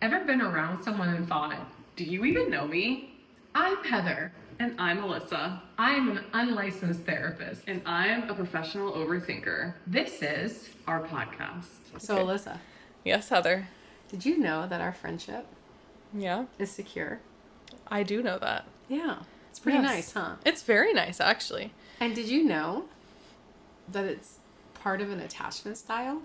Ever been around someone and thought, do you even know me? I'm Heather. And I'm Alyssa. I'm an unlicensed therapist. And I'm a professional overthinker. This is our podcast. So, Okay. Alyssa, Yes, Heather. did you know that our friendship Yeah, is secure? I do know that. Yeah. It's pretty Yes. nice, huh? It's very nice, actually. And did you know that it's part of an attachment style?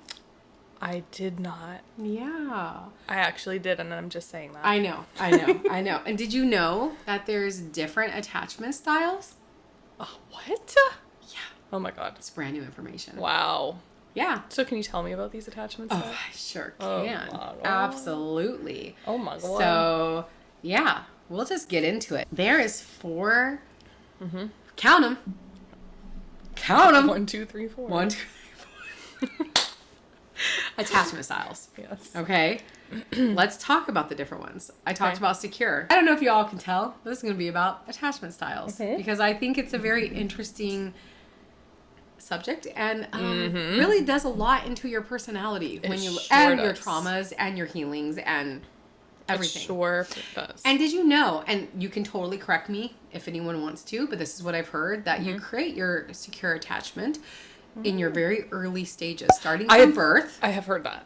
I did not. Yeah. I actually did, and I'm just saying that. I know. I know. And did you know that there's different attachment styles? Oh, what? Yeah. Oh my god. It's brand new information. Wow. Yeah. So can you tell me about these attachments? Oh, I sure Oh can. my God. Absolutely. Oh my god. So, yeah, we'll just get into it. There is 4. Mm-hmm. Count them. Count them. 1, 2, 3, 4. 1, 2, 3, 4. Attachment styles. Yes. Okay. Let's talk about the different ones. I talked Okay. about secure. I don't know if you all can tell, but this is going to be about attachment styles because I think it's a very interesting subject and really does a lot into your personality It when you sure and your does. traumas and your healings and everything. It sure does. And did you know, and you can totally correct me if anyone wants to, but this is what I've heard, that you create your secure attachment in your very early stages, starting from birth I have heard that.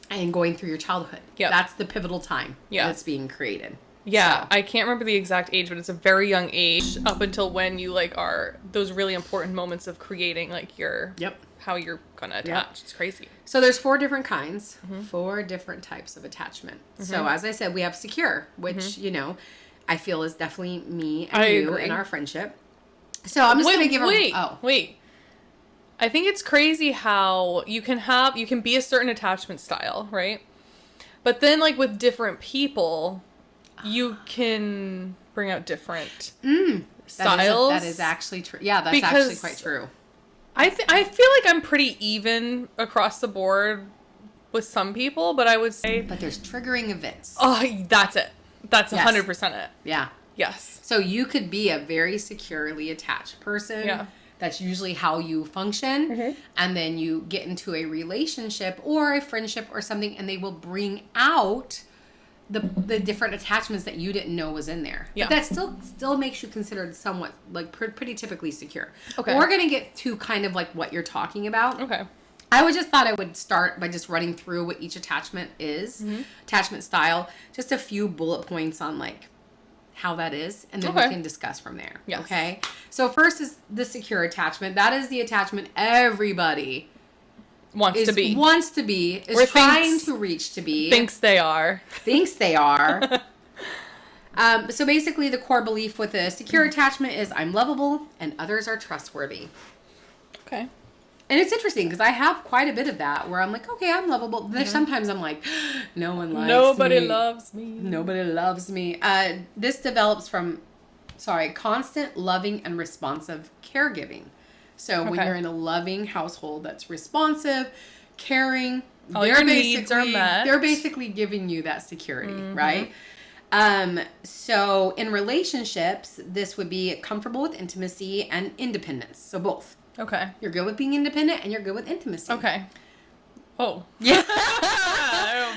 and going through your childhood. Yep. That's the pivotal time Yeah. that's being created. Yeah, So, I can't remember the exact age, but it's a very young age up until when you like are those really important moments of creating like your Yep. how you're gonna attach. It's crazy. So there's 4 different kinds, 4 different types of attachment. So as I said, we have secure, which, you know, I feel is definitely me and I you agree. in our friendship. So I'm just going to give wait. I think it's crazy how you can be a certain attachment style, right? But then like with different people, you can bring out different styles. That is actually true. Yeah, that's Because actually quite true. I feel like I'm pretty even across the board with some people, but I would say, But there's triggering events. oh, that's it. That's Yes. 100% it. Yeah. Yes. So you could be a very securely attached person. Yeah. That's usually how you function. And then you get into a relationship or a friendship or something, and they will bring out the different attachments that you didn't know was in there. Yeah. But that still makes you considered somewhat, like, pretty typically secure. Okay. We're going to get to kind of like what you're talking about. Okay. I would just thought I would start by just running through what each attachment is, attachment style, just a few bullet points on like how that is, and then we Okay. can discuss from there. Yes. Okay. So first is the secure attachment. That is the attachment everybody Wants to be. is Or trying thinks- to reach to be, Thinks they are. thinks they are. So basically, the core belief with a secure attachment is I'm lovable and others are trustworthy. Okay. And it's interesting because I have quite a bit of that where I'm like, okay, I'm lovable. There's sometimes I'm like, no one likes Nobody me. loves me. Nobody loves me. This develops from, constant loving and responsive caregiving. So when Okay. you're in a loving household that's responsive, caring, All your needs are met. They're basically giving you that security, right? So in relationships, this would be comfortable with intimacy and independence. So both. Okay. You're good with being independent and you're good with intimacy. Okay. Oh. Yeah.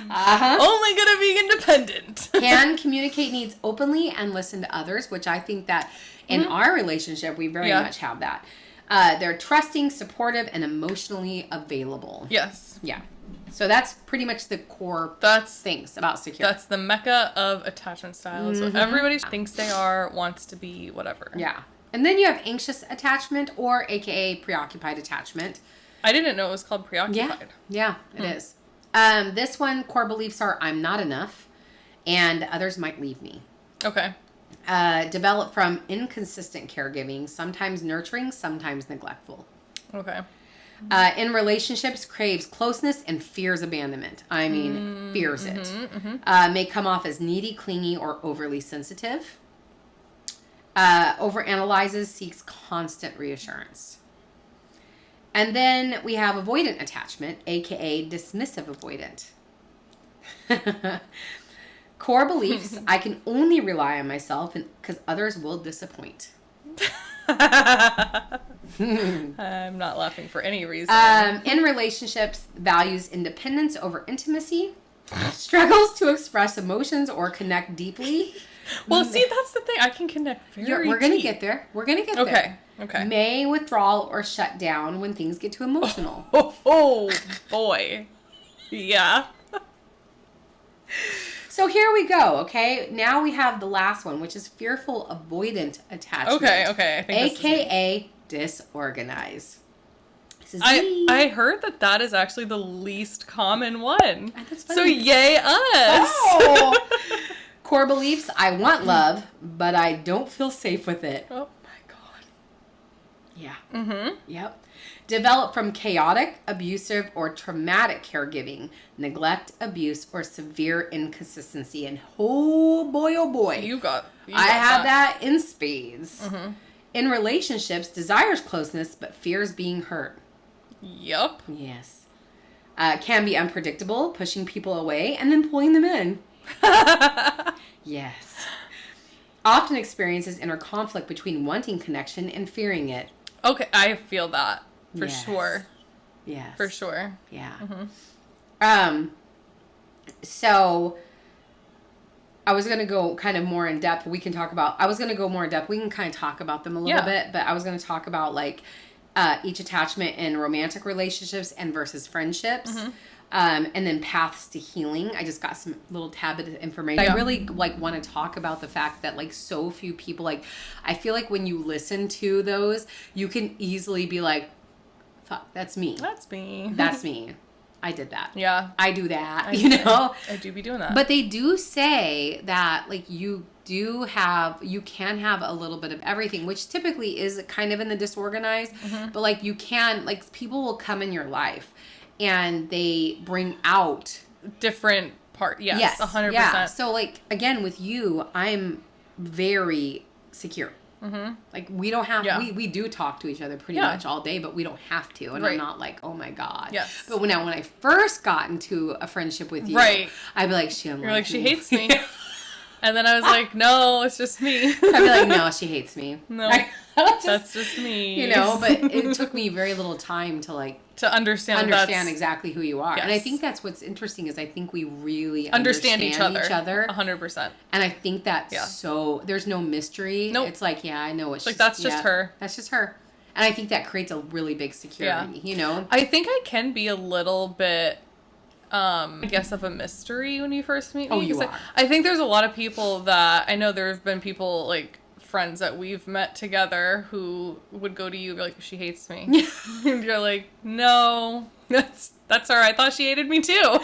I'm only gonna be independent. Can communicate needs openly and listen to others, which I think that in our relationship, we very much have that. They're trusting, supportive, and emotionally available. Yes. Yeah. So that's pretty much the core things about security. That's the mecca of attachment styles. So everybody thinks they are, wants to be, whatever. Yeah. And then you have anxious attachment or AKA preoccupied attachment. I didn't know it was called preoccupied. Yeah, it is. This one, core beliefs are I'm not enough and others might leave me. Okay. Develop from inconsistent caregiving, sometimes nurturing, sometimes neglectful. Okay. In relationships, craves closeness and fears abandonment. I mean, fears it. May come off as needy, clingy, or overly sensitive. Overanalyzes, seeks constant reassurance. And then we have avoidant attachment, aka dismissive avoidant. Core beliefs, I can only rely on myself because others will disappoint. I'm not laughing for any reason. In relationships, values independence over intimacy. struggles to express emotions or connect deeply. Well, see, that's the thing. I can connect very We're gonna deep. get there. We're gonna get there. Okay. Okay. May withdrawal or shut down when things get too emotional. Oh boy. Yeah. So here we go, okay? Now we have the last one, which is fearful avoidant attachment. Okay. I think AKA disorganized. This is me. I heard that is actually the least common one. That's So funny. yay us. Oh! Core beliefs, I want love, but I don't feel safe with it. Oh my god. Yeah. Mm-hmm. Yep. Develop from chaotic, abusive, or traumatic caregiving, neglect, abuse, or severe inconsistency. And oh boy. You got I have that in spades. Mm-hmm. In relationships, desires closeness, but fears being hurt. Yep. Yes. Can be unpredictable, pushing people away and then pulling them in. Yes. Often experiences inner conflict between wanting connection and fearing it. Okay, I feel that for Yes. sure. Yes. For sure. Yeah. Mm-hmm. So I was going to go kind of more in depth. We can talk about, I was going to go more in depth. We can kind of talk about them a little bit, but I was going to talk about like each attachment in romantic relationships and versus friendships. Mm-hmm. And then paths to healing. I just got some little tad bit of information. Yeah. I really like want to talk about the fact that like so few people, like I feel like when you listen to those, you can easily be like, fuck, that's me. That's me. That's me. I did that. Yeah. I do that, you know? I do be doing that. But they do say that like you can have a little bit of everything, which typically is kind of in the disorganized, but like you can, like people will come in your life and they bring out different part. Yes. 100%. Yeah. So like again with you, I'm very secure. Mm-hmm. Like we don't have we do talk to each other pretty much all day, but we don't have to, and I'm not like, oh my god. Yes. But when I first got into a friendship with you, Right. I'd be like, you're like she hates me. And then I was like, no, it's just me. I'd be like, no, she hates me. No, that's just me. You know, but it took me very little time to like to understand exactly who you are. Yes. And I think that's what's interesting is I think we really understand each other. 100%. And I think that's so there's no mystery. Nope. It's like, yeah, I know what she's like that's just her. That's just her. And I think that creates a really big security, you know? I think I can be a little bit I guess of a mystery when you first meet me. Oh, you are. I think there's a lot of people that I know there have been people like friends that we've met together who would go to you like, she hates me. And you're like, no, that's her. I thought she hated me too.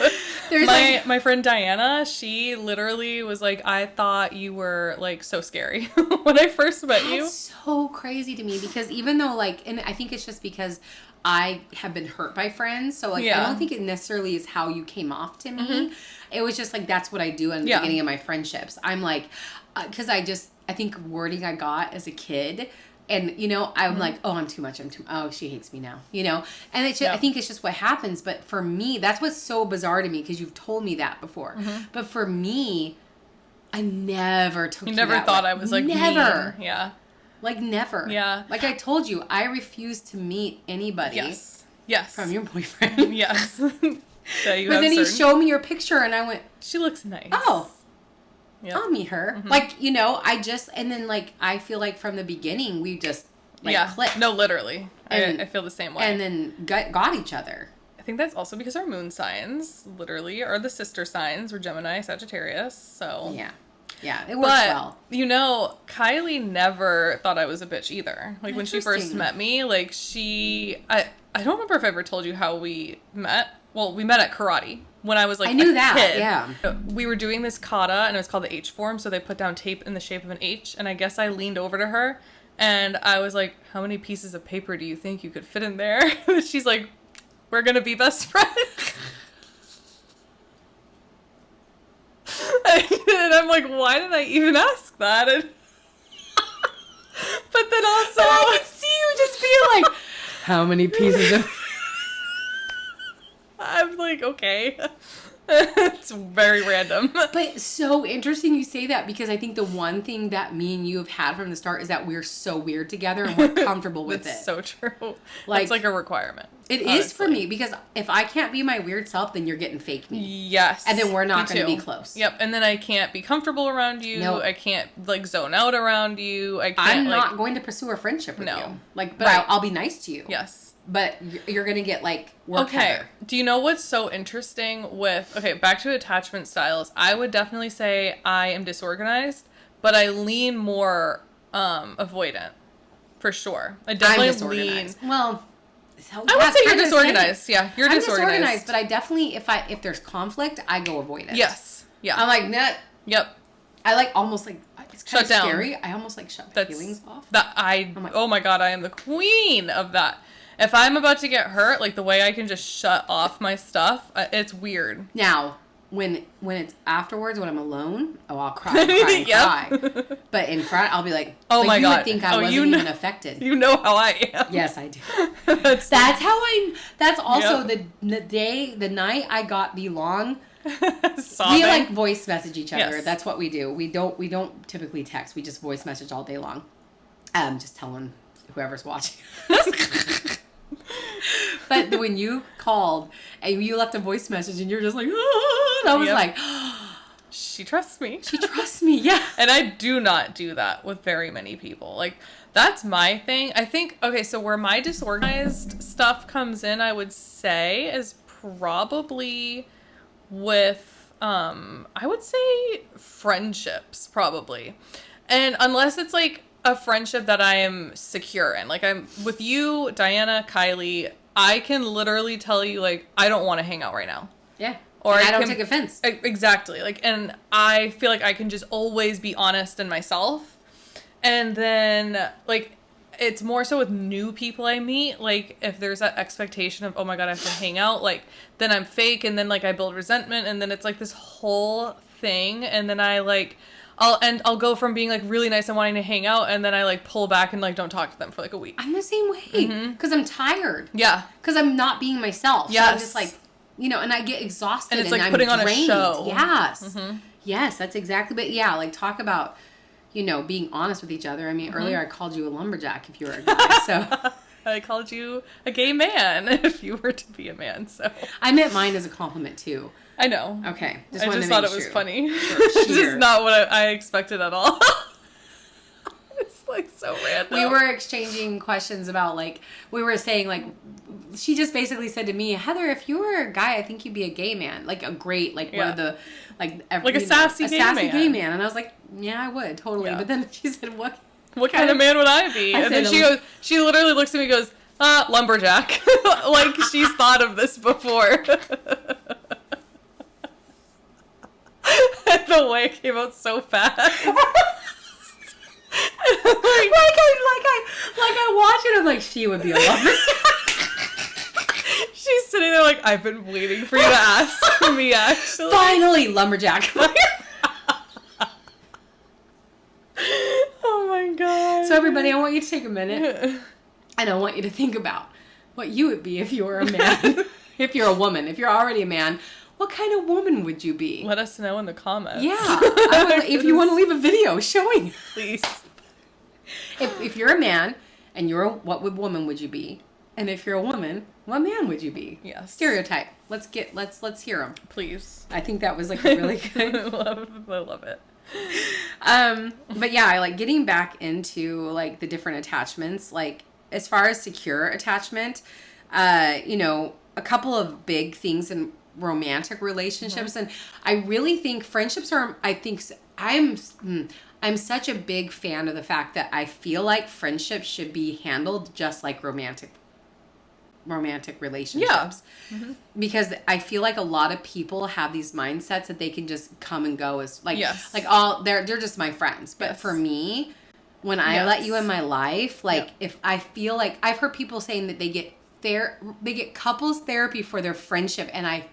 My friend Diana, she literally was like, I thought you were like so scary when I first met you. That's so crazy to me because even though like, and I think it's just because I have been hurt by friends. So like, I don't think it necessarily is how you came off to me. Mm-hmm. It was just like, that's what I do in the beginning of my friendships. I'm like, cause I think wording I got as a kid and, you know, I'm like, oh, I'm too much. Oh, she hates me now, you know? And it's just, I think it's just what happens. But for me, that's what's so bizarre to me because you've told me that before. Mm-hmm. But for me, I never took you never thought I was like, never. Mean. Yeah. Like never. Yeah. Like I told you, I refuse to meet anybody. Yes. From your boyfriend. Yes. But then he showed me your picture and I went, she looks nice. Oh. Yep. I'll meet her. Mm-hmm. Like, you know, and then like, I feel like from the beginning, we just like clicked. No, literally. I feel the same way. And then got each other. I think that's also because our moon signs literally are the sister signs. We're Gemini, Sagittarius. So. Yeah. Yeah, it works well. You know, Kylie never thought I was a bitch either. Like when she first met me, like I don't remember if I ever told you how we met. Well, we met at karate when I was like I knew a that, kid. yeah. We were doing this kata and it was called the H form, so they put down tape in the shape of an H, and I guess I leaned over to her and I was like, how many pieces of paper do you think you could fit in there? She's like, we're gonna be best friends. And I'm like, why did I even ask that? And but then also I can see you just being like, how many pieces of I'm like, okay. It's very random. But so interesting you say that, because I think the one thing that me and you have had from the start is that we're so weird together and we're comfortable with It's it. so true. Like, It's like a requirement. It honestly. is for me, because if I can't be my weird self, then you're getting fake me. Yes. And then we're not Me going to too. be close. Yep. And then I can't be comfortable around you. Nope. I can't like zone out around you. I can't. I'm like, not going to pursue a friendship with No. you. Like, but Right. I'll be nice to you. Yes. But you're going to get like work Okay. Heather. Do you know what's so interesting with, okay, back to attachment styles. I would definitely say I am disorganized, but I lean more avoidant. For sure. I I'm definitely disorganized. Well, so I would that's say you're kind of disorganized. same. Yeah, you're I'm disorganized. but I definitely, if there's conflict, I go avoid it. Yes. Yeah. I'm like, nah. Yep. I like almost like, it's kind Shut of down. scary. I almost like shut my That's feelings off. that I I'm like- oh my god, I am the queen of that. If I'm about to get hurt, like the way I can just shut off my stuff, it's weird. Now, when it's afterwards, when I'm alone, I'll cry and cry and Yep. cry. But in front, I'll be like, Oh like, my you God. would think I Oh, wasn't you know- even affected. You know how I am. Yes, I do. That's That's how that's also Yep. the night I got belong. sobbing. We like voice message each other. Yes. That's what we do. We don't typically text. We just voice message all day long. Just telling whoever's watching. But when you called and you left a voice message and you're just like, oh, and I was Yep. like, She trusts me. she trusts me. Yeah. And I do not do that with very many people. Like, that's my thing. I think, okay, so where my disorganized stuff comes in, I would say, is probably with, I would say friendships, probably. And unless it's like a friendship that I am secure in. Like, I'm with you, Diana, Kylie, I can literally tell you, like, I don't want to hang out right now. Yeah. Or And I I don't can- take offense. Exactly. Like, and I feel like I can just always be honest in myself. And then, like, it's more so with new people I meet. Like, if there's that expectation of, oh my God, I have to hang out, like, then I'm fake. And then, like, I build resentment. And then it's, like, this whole thing. And then I, like, I'll go from being, like, really nice and wanting to hang out. And then I, like, pull back and, like, don't talk to them for, like, a week. I'm the same way. Because I'm tired. Yeah. Because I'm not being myself. So Yes. I'm just like, you know, and I get exhausted. And it's like I'm putting on a drained. show. Yes. Yes, that's exactly. But yeah, like talk about, you know, being honest with each other. I mean, earlier I called you a lumberjack if you were a guy. So I called you a gay man if you were to be a man. So I meant mine as a compliment too. I know. Okay. I wanted just to thought make it was sure. funny. Sure. This Cheer. is not what I expected at all. It's like so random. We were exchanging questions about like we were saying like she just basically said to me, Heather, if you were a guy, I think you'd be a gay man, like a great like one Yeah. of the like Like a sassy gay man. gay man, and I was like, yeah, I would totally. Yeah. But then she said, What kind of man would I be? I And then said she goes, she literally looks at me and goes, lumberjack. Like she's thought of this before. The way it came out so fast. I watch it. I'm like, she would be a lumberjack. She's sitting there like, I've been waiting for you to ask me actually. Finally, lumberjack. Oh my god. So everybody, I want you to take a minute, and I want you to think about what you would be if you were a man. If you're a woman, if you're already a man, what kind of woman would you be? Let us know in the comments. Yeah, if you want to leave a video showing. Please. If you're a man and what woman would you be? And if you're a woman, what man would you be? Yes. Stereotype. Let's hear them. Please. I think that was like a really good. I love it. But yeah, I like getting back into like the different attachments. Like as far as secure attachment, you know, a couple of big things in romantic relationships, and I really think friendships are. I'm such a big fan of the fact that I feel like friendships should be handled just like romantic relationships. Because I feel like a lot of people have these mindsets that they can just come and go as like Yes. like all they're just my friends. But Yes. for me, when I Yes. let you in my life, like Yep. if I feel like I've heard people saying that they get couples therapy for their friendship, and I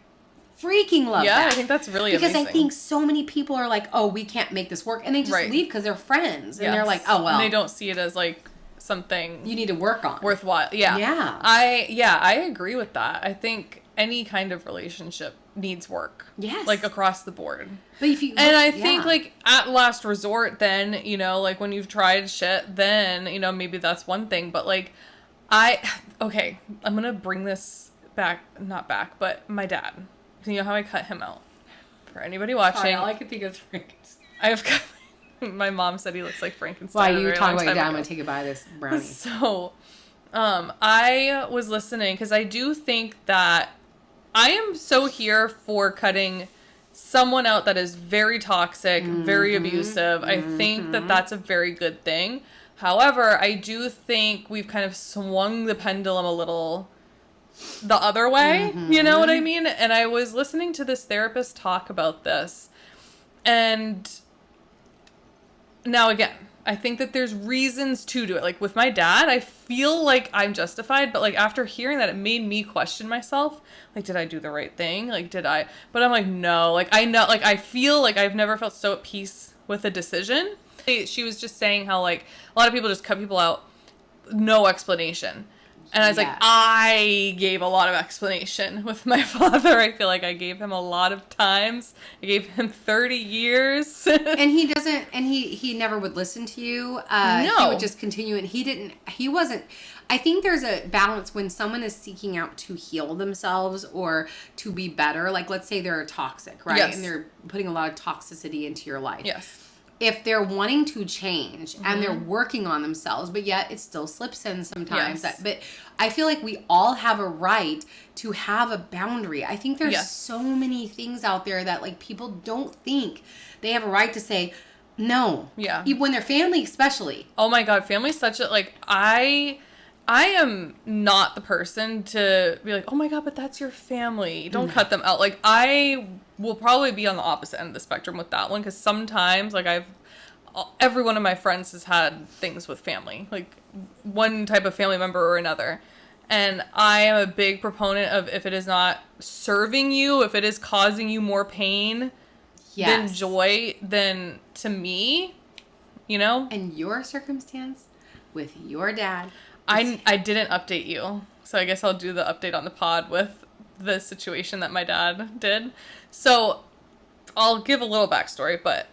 freaking love Yeah, that. I think that's really because amazing. I think so many people are like, oh, we can't make this work, and they just Right. leave because they're friends, and they're Yes. like, oh well, And they don't see it as like something you need to work on. worthwhile. Yeah. Yeah. I agree with that. I think any kind of relationship needs work. Yes. Like across the board. But if you And I think like at last resort, then, you know, like when you've tried shit, then, you know, maybe that's one thing. But like okay, I'm going to bring this back, not back, but my dad. You know how I cut him out? For anybody watching. Sorry, all I could think is Frankenstein. I have cut, my mom said he looks like Frankenstein. Why you talking about your dad? I'm going to take a bite of this brownie. So, I was listening because I do think that I am so here for cutting someone out that is very toxic, very abusive. I think that that's a very good thing. However, I do think we've kind of swung the pendulum a little the other way. You know what I mean? And I was listening to this therapist talk about this. And now again, I think that there's reasons to do it. Like with my dad, I feel like I'm justified, but like after hearing that, it made me question myself. Like, did I do the right thing? Like, did I? But I'm like, no. Like, I know. Like, I feel like I've never felt so at peace with a decision. She was just saying how like a lot of people just cut people out, no explanation. And I was like, I gave a lot of explanation with my father. I feel like I gave him a lot of times. I gave him 30 years. And he doesn't, and he never would listen to you. No. He would just continue, and he wasn't, I think there's a balance when someone is seeking out to heal themselves or to be better. Like, let's say they're toxic, right? Yes. And they're putting a lot of toxicity into your life. Yes. If they're wanting to change and they're working on themselves, but yet it still slips in sometimes. Yes. But I feel like we all have a right to have a boundary. I think there's so many things out there that like people don't think they have a right to say no. Yeah. When they're family, especially. Oh my God, family's such a, like, I am not the person to be like, oh my God, but that's your family. Don't cut them out. Like, I will probably be on the opposite end of the spectrum with that one. Because sometimes, like, every one of my friends has had things with family. Like, one type of family member or another. And I am a big proponent of if it is not serving you, if it is causing you more pain than joy, then to me, you know? And your circumstance with your dad. I didn't update you, so I guess I'll do the update on the pod with the situation that my dad did. So I'll give a little backstory, but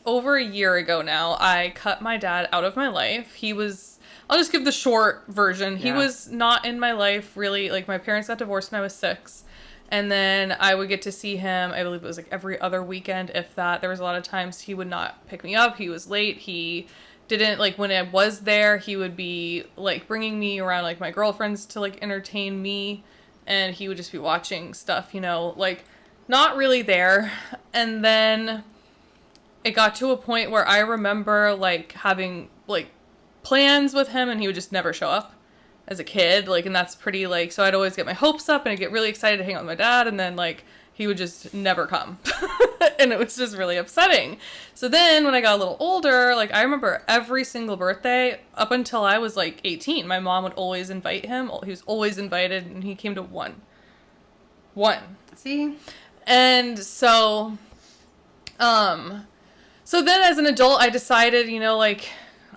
over a year ago now, I cut my dad out of my life. I'll just give the short version. He was not in my life really. Like, my parents got divorced when I was 6. And then I would get to see him, I believe it was like every other weekend, if that. There was a lot of times he would not pick me up. He was late. He didn't, like, when I was there, he would be, like, bringing me around, like, my girlfriends to, like, entertain me. And he would just be watching stuff, you know, like, not really there. And then it got to a point where I remember, like, having, like, plans with him, and he would just never show up as a kid. Like, and that's pretty, like, so I'd always get my hopes up, and I'd get really excited to hang out with my dad, and then, like, he would just never come. And it was just really upsetting. So then when I got a little older, like, I remember every single birthday up until I was like 18, my mom would always invite him. He was always invited, and he came to one. See? And so then as an adult, I decided, you know, like,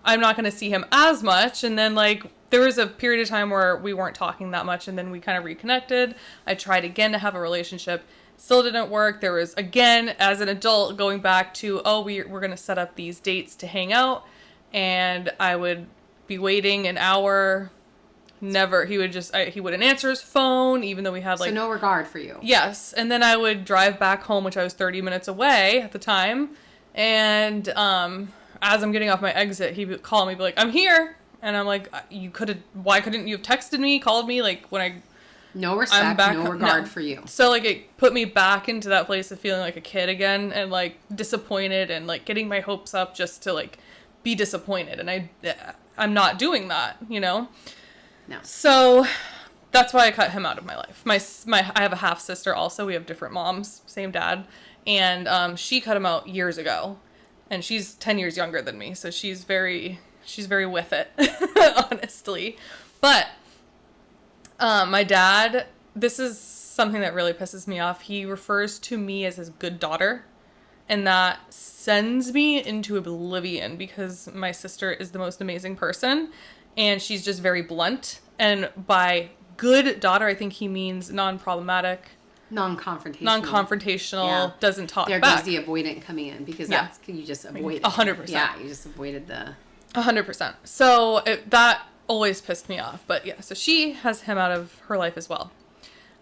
I'm not going to see him as much. And then, like, there was a period of time where we weren't talking that much, and then we kind of reconnected. I tried again to have a relationship. Still didn't work. There was, again, as an adult, going back to, we're going to set up these dates to hang out. And I would be waiting an hour. Never. He wouldn't answer his phone, even though we had, like... So no regard for you. Yes. And then I would drive back home, which I was 30 minutes away at the time. And as I'm getting off my exit, he would call me, be like, I'm here. And I'm like, why couldn't you have texted me, called me, like, when I... No respect, no regard for you. So, like, it put me back into that place of feeling like a kid again, and, like, disappointed, and, like, getting my hopes up just to, like, be disappointed. And I'm not doing that, you know? No. So that's why I cut him out of my life. I have a half sister also. We have different moms, same dad. And she cut him out years ago. And she's 10 years younger than me, so she's very with it, honestly. But my dad, this is something that really pisses me off. He refers to me as his good daughter, and that sends me into oblivion because my sister is the most amazing person, and she's just very blunt. And by good daughter, I think he means non-problematic, Non-confrontational. non-confrontational, Yeah. doesn't talk There back. goes the avoidant coming in, because Yeah. that's, you just avoided. 100%. Yeah, you just avoided the... 100%. So that always pissed me off. But yeah, so she has him out of her life as well.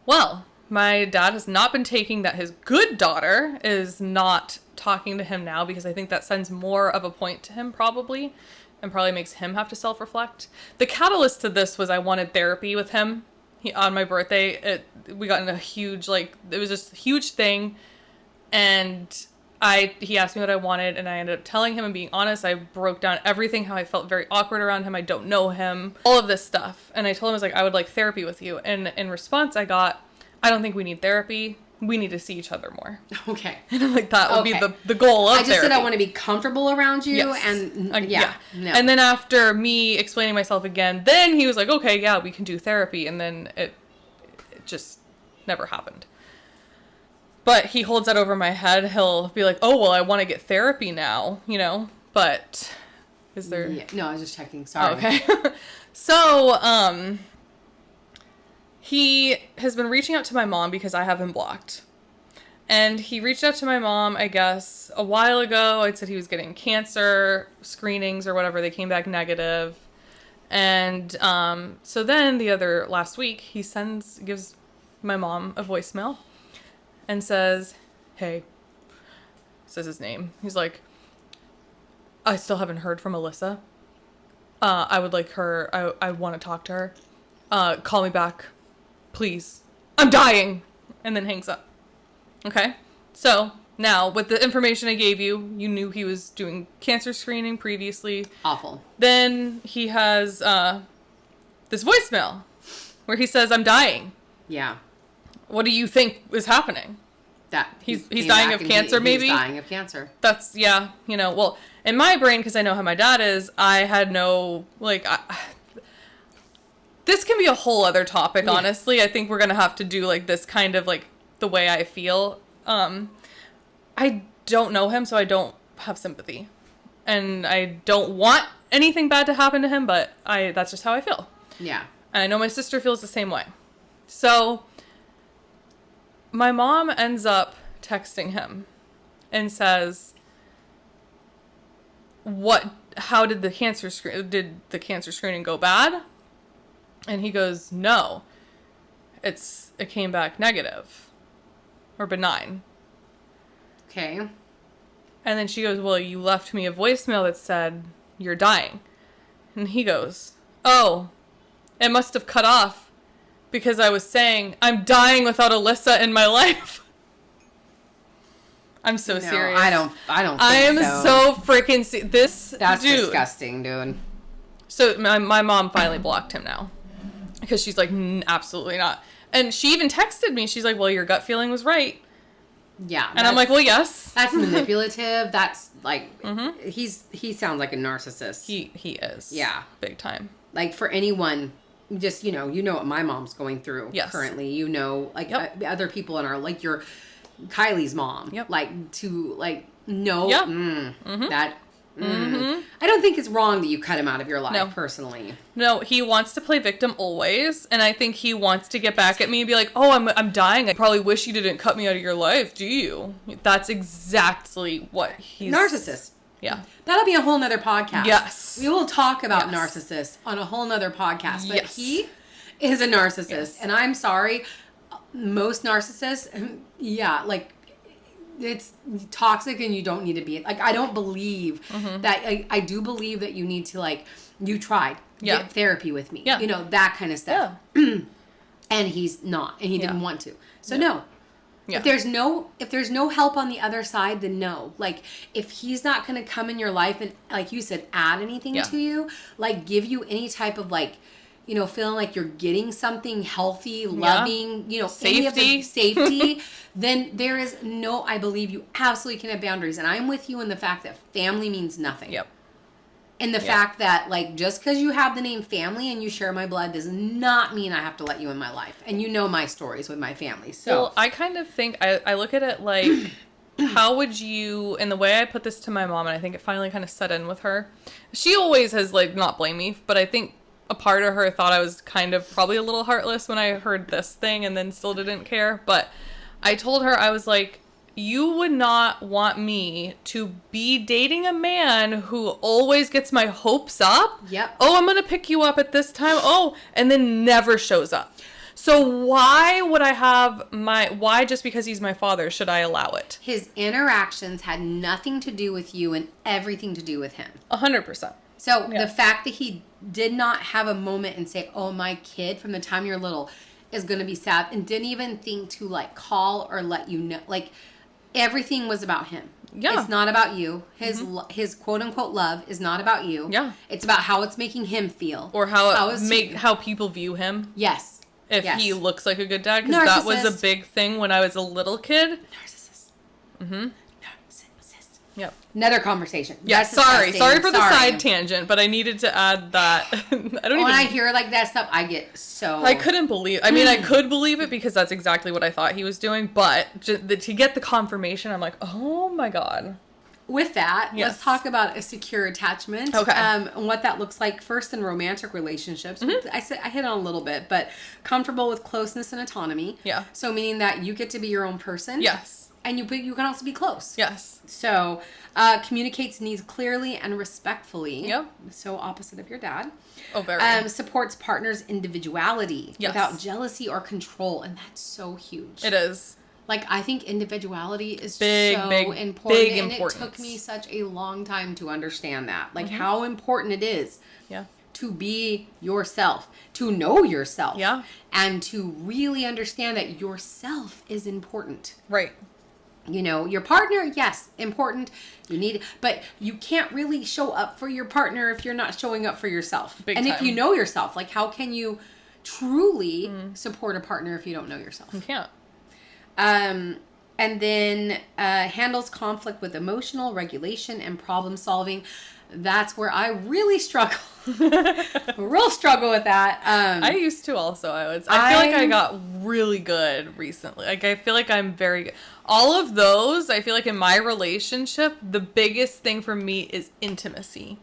Well, my dad has not been taking that his good daughter is not talking to him now, because I think that sends more of a point to him probably, and probably makes him have to self-reflect. The catalyst to this was I wanted therapy with him. On my birthday, we got in a huge, like, it was just a huge thing, and he asked me what I wanted, and I ended up telling him and being honest. I broke down everything, how I felt very awkward around him. I don't know him, all of this stuff. And I told him, I was like, I would like therapy with you. And in response, I got, I don't think we need therapy. We need to see each other more. Okay. And I'm like, that would be the goal of I just therapy. said I want to be comfortable around you. Yes. And Yeah. No. And then after me explaining myself again, then he was like, okay, yeah, we can do therapy. And then it just never happened. But he holds that over my head. He'll be like, oh, well, I want to get therapy now, you know? But is there... Yeah. No, I was just checking. Sorry. Oh, okay. So, he has been reaching out to my mom because I have him blocked. And he reached out to my mom, I guess, a while ago. I'd said he was getting cancer screenings or whatever. They came back negative. And so then last week, he gives my mom a voicemail and says, hey, says his name. He's like, I still haven't heard from Alyssa. I would like her. I want to talk to her. Call me back, please. I'm dying. And then hangs up. Okay. So now with the information I gave you, you knew he was doing cancer screening previously. Awful. Then he has this voicemail where he says, I'm dying. Yeah. What do you think is happening? That He's came dying back of and cancer, maybe? He's dying of cancer. That's, yeah, you know, well, in my brain, because I know how my dad is, I had no, like, this can be a whole other topic, Yeah. honestly. I think we're going to have to do, like, this kind of, like, the way I feel. I don't know him, so I don't have sympathy. And I don't want anything bad to happen to him, but that's just how I feel. Yeah. And I know my sister feels the same way. So my mom ends up texting him and says, how did the cancer screening go bad? And he goes, no, it came back negative or benign. Okay. And then she goes, well, you left me a voicemail that said you're dying. And he goes, oh, it must have cut off because I was saying I'm dying without Alyssa in my life. I'm so serious. I don't think I am so freaking this That's dude. disgusting, dude. So my mom finally blocked him now because she's like, absolutely not. And she even texted me. She's like, well, your gut feeling was right. Yeah. And I'm like, well, yes. That's manipulative. That's like, Mm-hmm. he sounds like a narcissist. He is. Yeah. Big time. Like for anyone, just, you know what my mom's going through Yes. currently, you know, like Yep. other people in our, like your Kylie's mom, Yep. like to like, no, Yep. that, Mm-hmm. I don't think it's wrong that you cut him out of your life No. personally. No, he wants to play victim always, and I think he wants to get back at me and be like, oh, I'm dying. I probably wish you didn't cut me out of your life, do you? That's exactly what he's... Narcissist. Yeah. That'll be a whole nother podcast. Yes. We will talk about Yes. narcissists on a whole nother podcast. But Yes. he is a narcissist. Yes. And I'm sorry, most narcissists, yeah, like, it's toxic and you don't need to be, like, I don't believe that, I do believe that you need to, like, you tried, Yeah. get therapy with me, Yeah. you know, that kind of stuff. Yeah. And he's not, and he didn't Yeah. want to. So no. Yeah. If there's no help on the other side, then no. Like, if he's not going to come in your life and, like you said, add anything Yeah. to you, like give you any type of, like, you know, feeling like you're getting something healthy, loving, you know, any of the safety, then there is no, I believe you absolutely can have boundaries. And I'm with you in the fact that family means nothing. Yep. And the fact that, like, just because you have the name family and you share my blood does not mean I have to let you in my life. And you know my stories with my family. So Well, I kind of think, I look at it like, how would you, and the way I put this to my mom, and I think it finally kind of set in with her, she always has, like, not blamed me, but I think a part of her thought I was kind of probably a little heartless when I heard this thing and then still didn't care. But I told her, I was like, you would not want me to be dating a man who always gets my hopes up. Yep. Oh, I'm going to pick you up at this time. Oh, and then never shows up. So why would I have why just because he's my father should I allow it? His interactions had nothing to do with you and everything to do with him. 100%. So the fact that he did not have a moment and say, oh, my kid from the time you're little is going to be sad, and didn't even think to like call or let you know, like everything was about him. Yeah. It's not about you. His quote unquote love is not about you. Yeah. It's about how it's making him feel. Or how people view him. Yes. If he looks like a good dad, because that was a big thing when I was a little kid. Narcissist. Narcissist. Yep. Another conversation. Yeah, That's sorry disgusting. for the side tangent, but I needed to add that. When I hear like that stuff, I get so... I couldn't believe... I mean, I could believe it because that's exactly what I thought he was doing, but to get the confirmation, I'm like, oh my God. With that, Yes. let's talk about a secure attachment. Okay. And what that looks like first in romantic relationships. I hit on a little bit, but comfortable with closeness and autonomy. Yeah. So meaning that you get to be your own person. Yes. And you can also be close. Yes. So communicates needs clearly and respectfully. Yep. So opposite of your dad. Oh, very. Supports partner's individuality Yes. without jealousy or control. And that's so huge. It is. Like, I think individuality is Big important. And importance. it took me such a long time to understand that. Like, how important it is Yeah. to be yourself, to know yourself. Yeah. And to really understand that yourself is important. Right. You know, your partner, yes, important. You need, but you can't really show up for your partner if you're not showing up for yourself. Big and time. if you know yourself, like, how can you truly support a partner if you don't know yourself? You can't. And then handles conflict with emotional regulation and problem solving. That's where I really struggle. Real struggle with that. I used to also. I feel like I got really good recently. Like, I feel like I'm very good. All of those, I feel like in my relationship, the biggest thing for me is intimacy.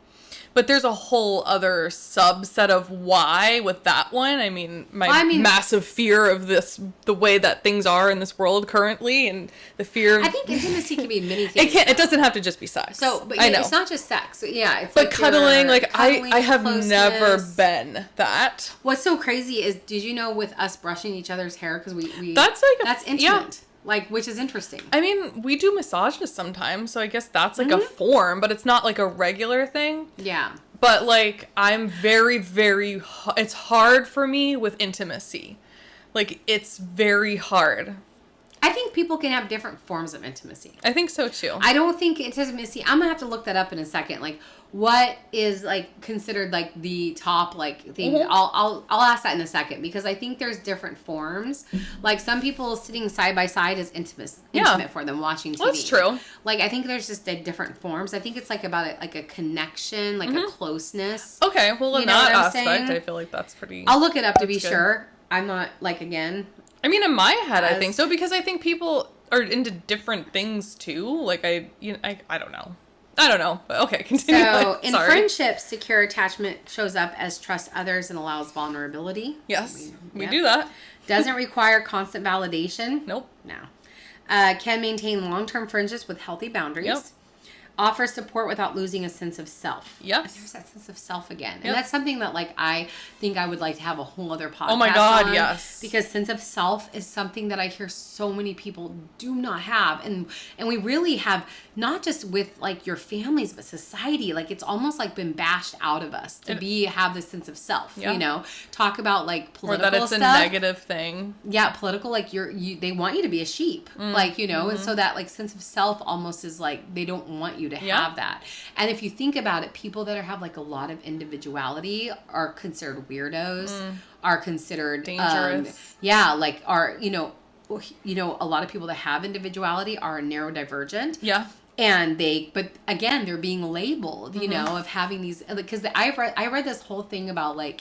But there's a whole other subset of why with that one. I mean, massive fear of the way that things are in this world currently, and the fear of... I think intimacy can be many things. It doesn't have to just be sex. But I know. It's not just sex. Yeah, it's but cuddling, I have closeness. never been that. What's so crazy is, did you know with us brushing each other's hair, because we that's intimate. Yeah. Like, which is interesting. I mean, we do massages sometimes, so I guess that's like a form, but it's not like a regular thing. Yeah. But like, I'm very, very, it's hard for me with intimacy. Like, it's very hard. I think people can have different forms of intimacy. I think so too. I don't think intimacy, I'm gonna have to look that up in a second. Like, what is like considered like the top like thing? I'll ask that in a second, because I think there's different forms. Like, some people sitting side by side is intimate for them, watching TV. Well, that's true. Like, I think there's just different forms. I think it's like about it, like a connection, like a closeness. Okay, well, in You know that what I'm aspect, saying? I feel like that's pretty... I'll look it up to be good. sure. I'm not like, again. I mean, in my head, I think so, because I think people are into different things too. Like, I don't know. I don't know. But okay, continue. So, in friendships, secure attachment shows up as trust others and allows vulnerability. Yes, we do that. Doesn't require constant validation. Nope. No. Can maintain long-term friendships with healthy boundaries. Yep. Offers support without losing a sense of self. Yes. There's that sense of self again. Yep. And that's something that, like, I think I would like to have a whole other podcast Oh my God, on, yes. Because sense of self is something that I hear so many people do not have. And we really have, not just with, like, your families, but society. Like, it's almost, like, been bashed out of us to have this sense of self, Yeah. you know? Talk about, like, political Or that it's stuff. a negative thing. Yeah, political, like, they want you to be a sheep. Like, you know, and so that, like, sense of self almost is, like, they don't want you to have that. And if you think about it, people that have like a lot of individuality are considered weirdos, are considered dangerous. Like are, you know, a lot of people that have individuality are neurodivergent. Yeah. And but again, they're being labeled, you know, of having these, because I read this whole thing about, like,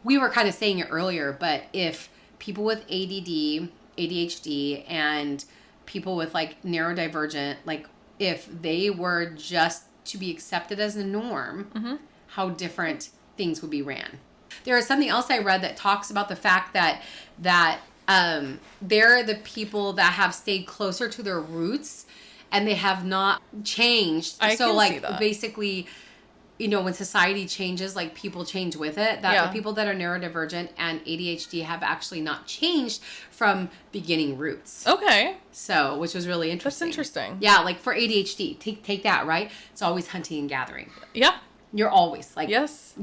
we were kind of saying it earlier, but if people with ADD, ADHD, and people with like neurodivergent, like, if they were just to be accepted as a norm, how different things would be ran. There is something else I read that talks about the fact that they're the people that have stayed closer to their roots and they have not changed. I so can like see that. basically, you know, when society changes, like people change with it. That the people that are neurodivergent and ADHD have actually not changed from beginning roots. Okay. So, which was really interesting. That's interesting. Yeah, like for ADHD, take that, right? It's always hunting and gathering. Yeah. You're always like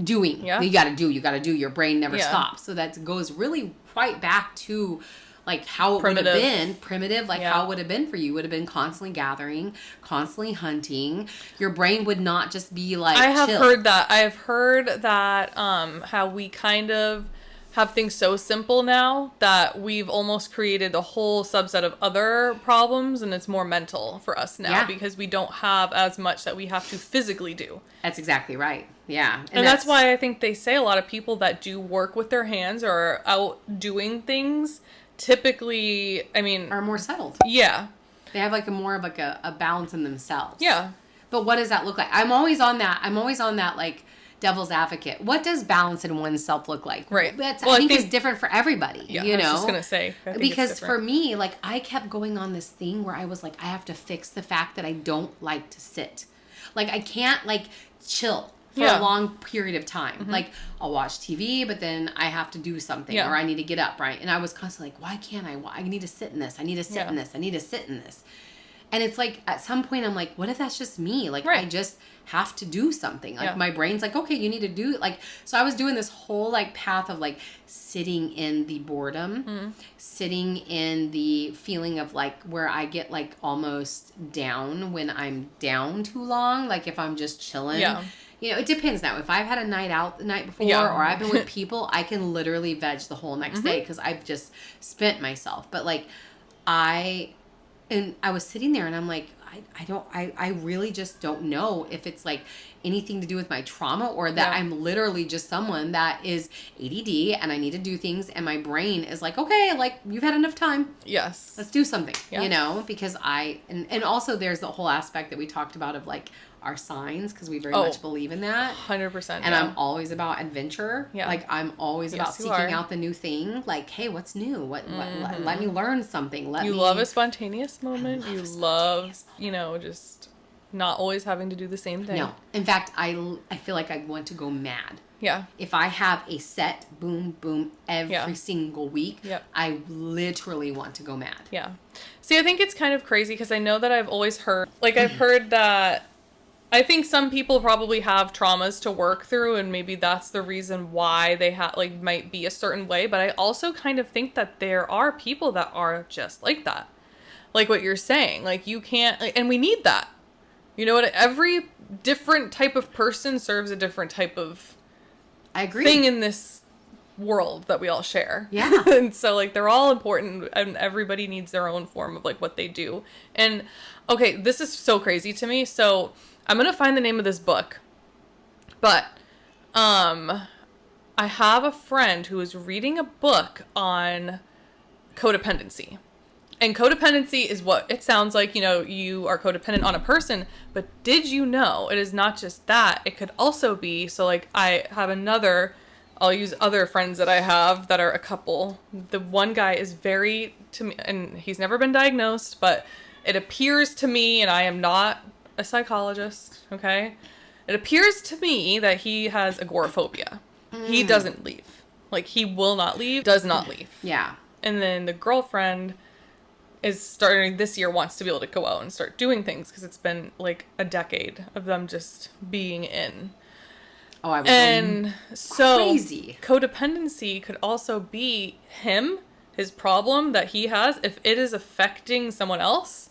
doing. Yeah. You got to do. Your brain never Yeah. stops. So that goes really quite back to like how it would have been primitive, like how it would have been for you. Would have been constantly gathering, constantly hunting. Your brain would not just be like I have chill. heard that. I have heard that how we kind of have things so simple now that we've almost created a whole subset of other problems, and it's more mental for us now because we don't have as much that we have to physically do. That's exactly right. Yeah. And that's why I think they say a lot of people that do work with their hands or are out doing things typically, I mean, are more settled. Yeah. They have like a balance in themselves. Yeah. But what does that look like? I'm always on that like devil's advocate. What does balance in oneself look like? Right. I think it's different for everybody. Yeah, you know? I was just gonna say. Because for me, like I kept going on this thing where I was like, I have to fix the fact that I don't like to sit. Like I can't like chill for a long period of time. Mm-hmm. Like I'll watch TV, but then I have to do something or I need to get up, right? And I was constantly like, why can't I? I need to sit in this. I need to sit in this. I need to sit in this. And it's like, at some point I'm like, what if that's just me? Like I just have to do something. Like my brain's like, okay, you need to do it. Like, so I was doing this whole like path of like sitting in the boredom, sitting in the feeling of like where I get like almost down when I'm down too long. Like if I'm just chilling. Yeah. You know, it depends now. If I've had a night out the night before or I've been with people, I can literally veg the whole next day because I've just spent myself. But like I was sitting there and I'm like, I really just don't know if it's like anything to do with my trauma or that I'm literally just someone that is ADD and I need to do things and my brain is like, okay, like you've had enough time. Yes. Let's do something, you know, because and also there's the whole aspect that we talked about of like our signs because we very much believe in that 100%. And I'm always about adventure. Like I'm always about seeking out the new thing. Like, hey, what's new? What let me learn something. You love a spontaneous moment. You love, you know, just not always having to do the same thing. No. In fact, I feel like I want to go mad. Yeah. If I have a set boom boom every single week, I literally want to go mad. Yeah. See, I think it's kind of crazy because I know that I've always heard, like I've heard that I think some people probably have traumas to work through and maybe that's the reason why they might be a certain way. But I also kind of think that there are people that are just like that. Like what you're saying, like you can't, and we need that. You know what? Every different type of person serves a different type of thing in this world that we all share. Yeah. And so like they're all important and everybody needs their own form of like what they do. And okay, this is so crazy to me. So I'm going to find the name of this book. But I have a friend who is reading a book on codependency. And codependency is what it sounds like, you know, you are codependent on a person. But did you know it is not just that? It could also be, so like I have I'll use other friends that I have that are a couple. The one guy is very, to me, and he's never been diagnosed, but it appears to me, and I am not a psychologist, okay? It appears to me that he has agoraphobia. He doesn't leave. Like, he will not leave, does not leave. Yeah. And then the girlfriend is starting this year, wants to be able to go out and start doing things because it's been like a decade of them just being in. Oh, I was and so crazy. Codependency could also be his problem that he has. If it is affecting someone else,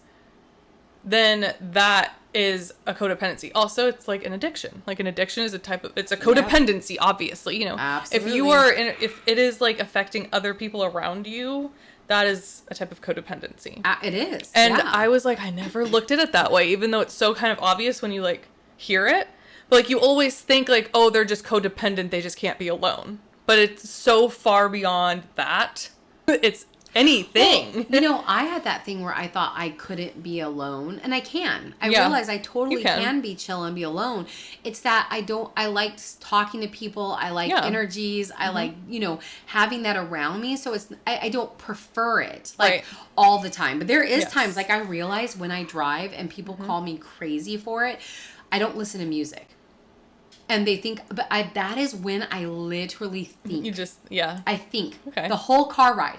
then that is a codependency. Also, it's like an addiction. Like an addiction is it's a codependency, obviously, you know. Absolutely. If it is like affecting other people around you, that is a type of codependency. It is. And I was like, I never looked at it that way, even though it's so kind of obvious when you like hear it. But like you always think like, oh, they're just codependent, they just can't be alone. But it's so far beyond that. It's anything. Well, I had that thing where I thought I couldn't be alone, and I can. I Yeah. realize I totally You can. be chill and be alone. It's that I like talking to people. I like Yeah. energies. I like, having that around me. So I don't prefer it like Right. all the time. But there is Yes. times, like I realize when I drive and people call me crazy for it, I don't listen to music. And they think, that is when I literally think. You just, yeah. I think Okay. the whole car ride.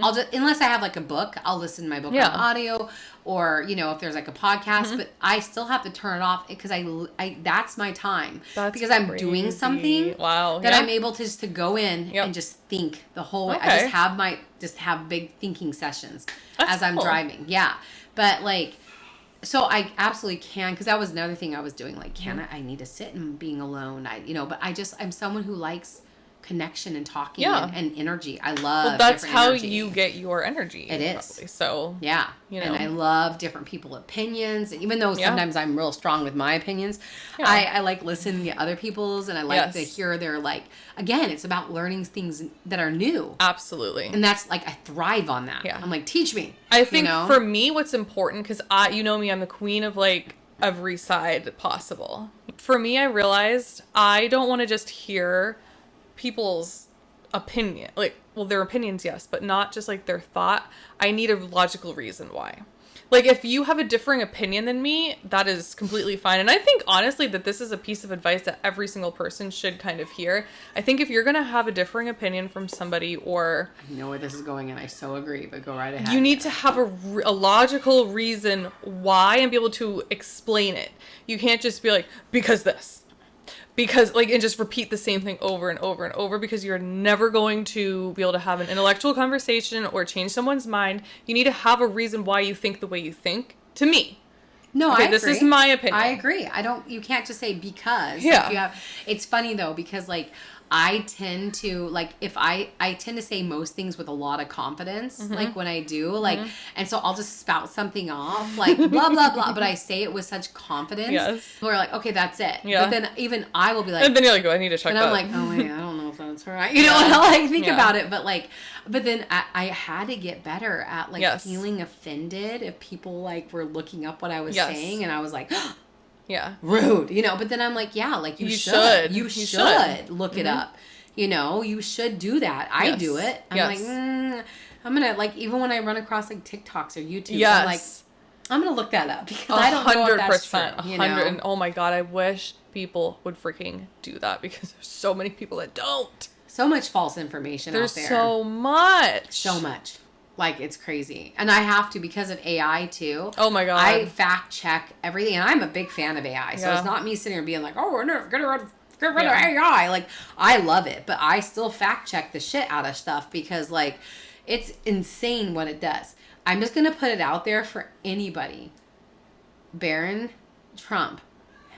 I'll just, unless I have like a book, I'll listen to my book Yeah. on audio, or if there's like a podcast. But I still have to turn it off because I that's my time. That's because I'm doing crazy. something. Wow. That Yeah. I'm able to just to go in Yep. and just think the whole way. Okay. I just have big thinking sessions That's as I'm cool. driving. Yeah, but like. So I absolutely can, because that was another thing I was doing. Like, I need to sit and being alone. But I'm someone who likes connection and talking Yeah. and energy. I love. Well, that's different how energy. you get your energy. It is. Probably. So, Yeah. And I love different people's opinions. And even though Yeah. sometimes I'm real strong with my opinions, Yeah. I like listening to other people's, and I like to Yes. hear their, like, again, it's about learning things that are new. absolutely. And that's like, I thrive on that. Yeah. I'm like, teach me. I think for me, what's important, because me, I'm the queen of like every side possible. For me, I realized I don't want to just hear people's opinion, their opinions, yes, but not just like their thought. I need a logical reason why. Like, if you have a differing opinion than me, that is completely fine. And I think, honestly, that this is a piece of advice that every single person should kind of hear. I think if you're going to have a differing opinion from somebody, or... I know where this is going, and I so agree, but go right ahead. You need to have a logical reason why and be able to explain it. You can't just be like, because this. Because, and just repeat the same thing over and over and over, because you're never going to be able to have an intellectual conversation or change someone's mind. You need to have a reason why you think the way you think, to me. No, Okay, I agree. this is my opinion. I agree. You can't just say because. Yeah. Like it's funny though, because like I tend to like, if I tend to say most things with a lot of confidence, like when I do, like, and so I'll just spout something off, like blah, blah, blah, but I say it with such confidence. Yes. We're like, okay, that's it. Yeah. But then even I will be like, And then you're like, I need to check and that. I'm like, oh wait, I don't know if that's right. And I'll like think Yeah. about it, but then I had to get better at like Yes. feeling offended if people like were looking up what I was Yes. saying, and I was like, yeah. rude, but then I'm like, yeah, like you should. you You should should. look it up. You should do that. I Yes. do it. I'm Yes. like, I'm gonna like, even when I run across like TikToks or YouTube, Yes. I'm like, I'm gonna look that up because I don't know if that's true. 100%. And oh my God, I wish people would freaking do that, because there's so many people that don't. So much false information There's out there. so much. So much. Like, it's crazy. And I have to, because of AI too. Oh my God. I fact check everything. And I'm a big fan of AI. So Yeah. it's not me sitting here being like, oh, we're never going to get rid of Yeah. AI. Like, I love it. But I still fact check the shit out of stuff, because, like, it's insane what it does. I'm just going to put it out there for anybody. Barron Trump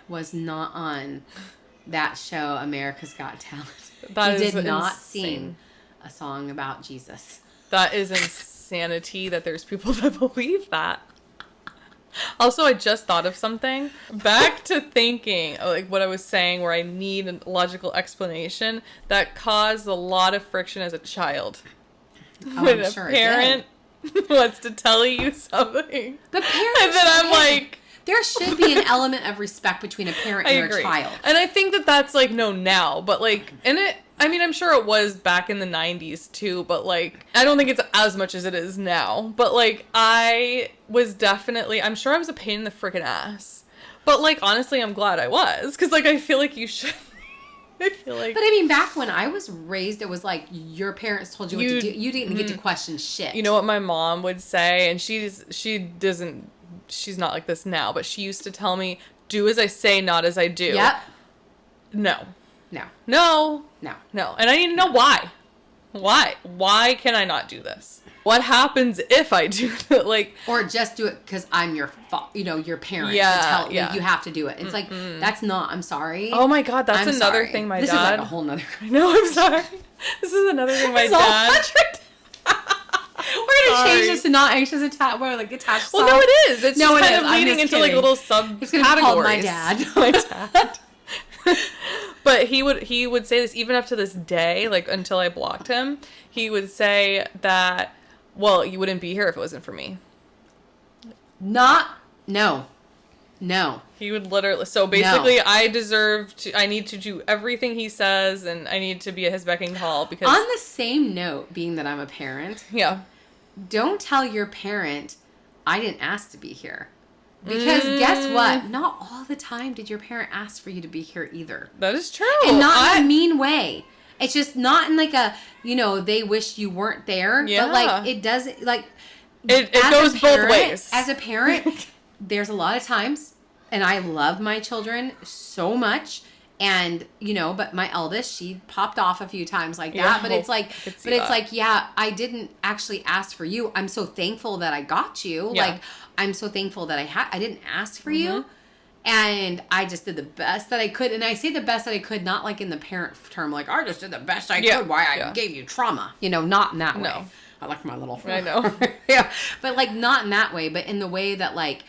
was not on that show, America's Got Talent. That He is did not insane. sing a song about Jesus. That is insanity that there's people that believe that. Also, I just thought of something. Back to thinking, like what I was saying, where I need a logical explanation, that caused a lot of friction as a child. Oh, When I'm a sure it parent wants to tell you something. The parent And then I'm should- like... there should be an element of respect between a parent I and agree. a child. And I think that that's like now, but like, I'm sure it was back in the 90s too, but like, I don't think it's as much as it is now. But like, I'm sure I was a pain in the freaking ass. But like, honestly, I'm glad I was, because like, I feel like you should. I feel like. But I mean, back when I was raised, it was like your parents told you what to do. You didn't get to question shit. You know what my mom would say, and she's not like this now, but she used to tell me, do as I say, not as I do. Yep. No. No. No. No. No. And I need to know why. Why? Why can I not do this? What happens if I do that? Like, Or just do it because I'm your your parent. Yeah, And yeah. you have to do it. It's like, that's not, I'm sorry. oh my God, that's I'm another sorry. thing my this dad. is like a whole nother. No, I'm sorry. This is another thing my It's all dad. We're gonna change Sorry. this to not anxious attached. We're like attached. Well, no, it is. It's No, just it kind is. of I'm leading just into like kidding. little subcategories. It's gonna be called my dad. My dad. But he would say this even up to this day, like until I blocked him. He would say that well, you wouldn't be here if it wasn't for me. No. He would literally, so basically I need to do everything he says, and I need to be at his beck and call because. On the same note, being that I'm a parent, Yeah. don't tell your parent, I didn't ask to be here. Because guess what? Not all the time did your parent ask for you to be here either. That is true. And not in a mean way. It's just not in like a, they wish you weren't there. Yeah. But like, it doesn't, like. It goes both ways. As a parent, there's a lot of times, and I love my children so much. And, but my eldest, she popped off a few times like that. Yeah, but it's like, yeah, I didn't actually ask for you. I'm so thankful that I got you. Yeah. Like, I'm so thankful that I didn't ask for you. And I just did the best that I could. And I say the best that I could, not like in the parent term, like, I just did the best I could. Why I gave you trauma. Not in that way. No. I like my little. I know. Yeah. But like, not in that way, but in the way that like,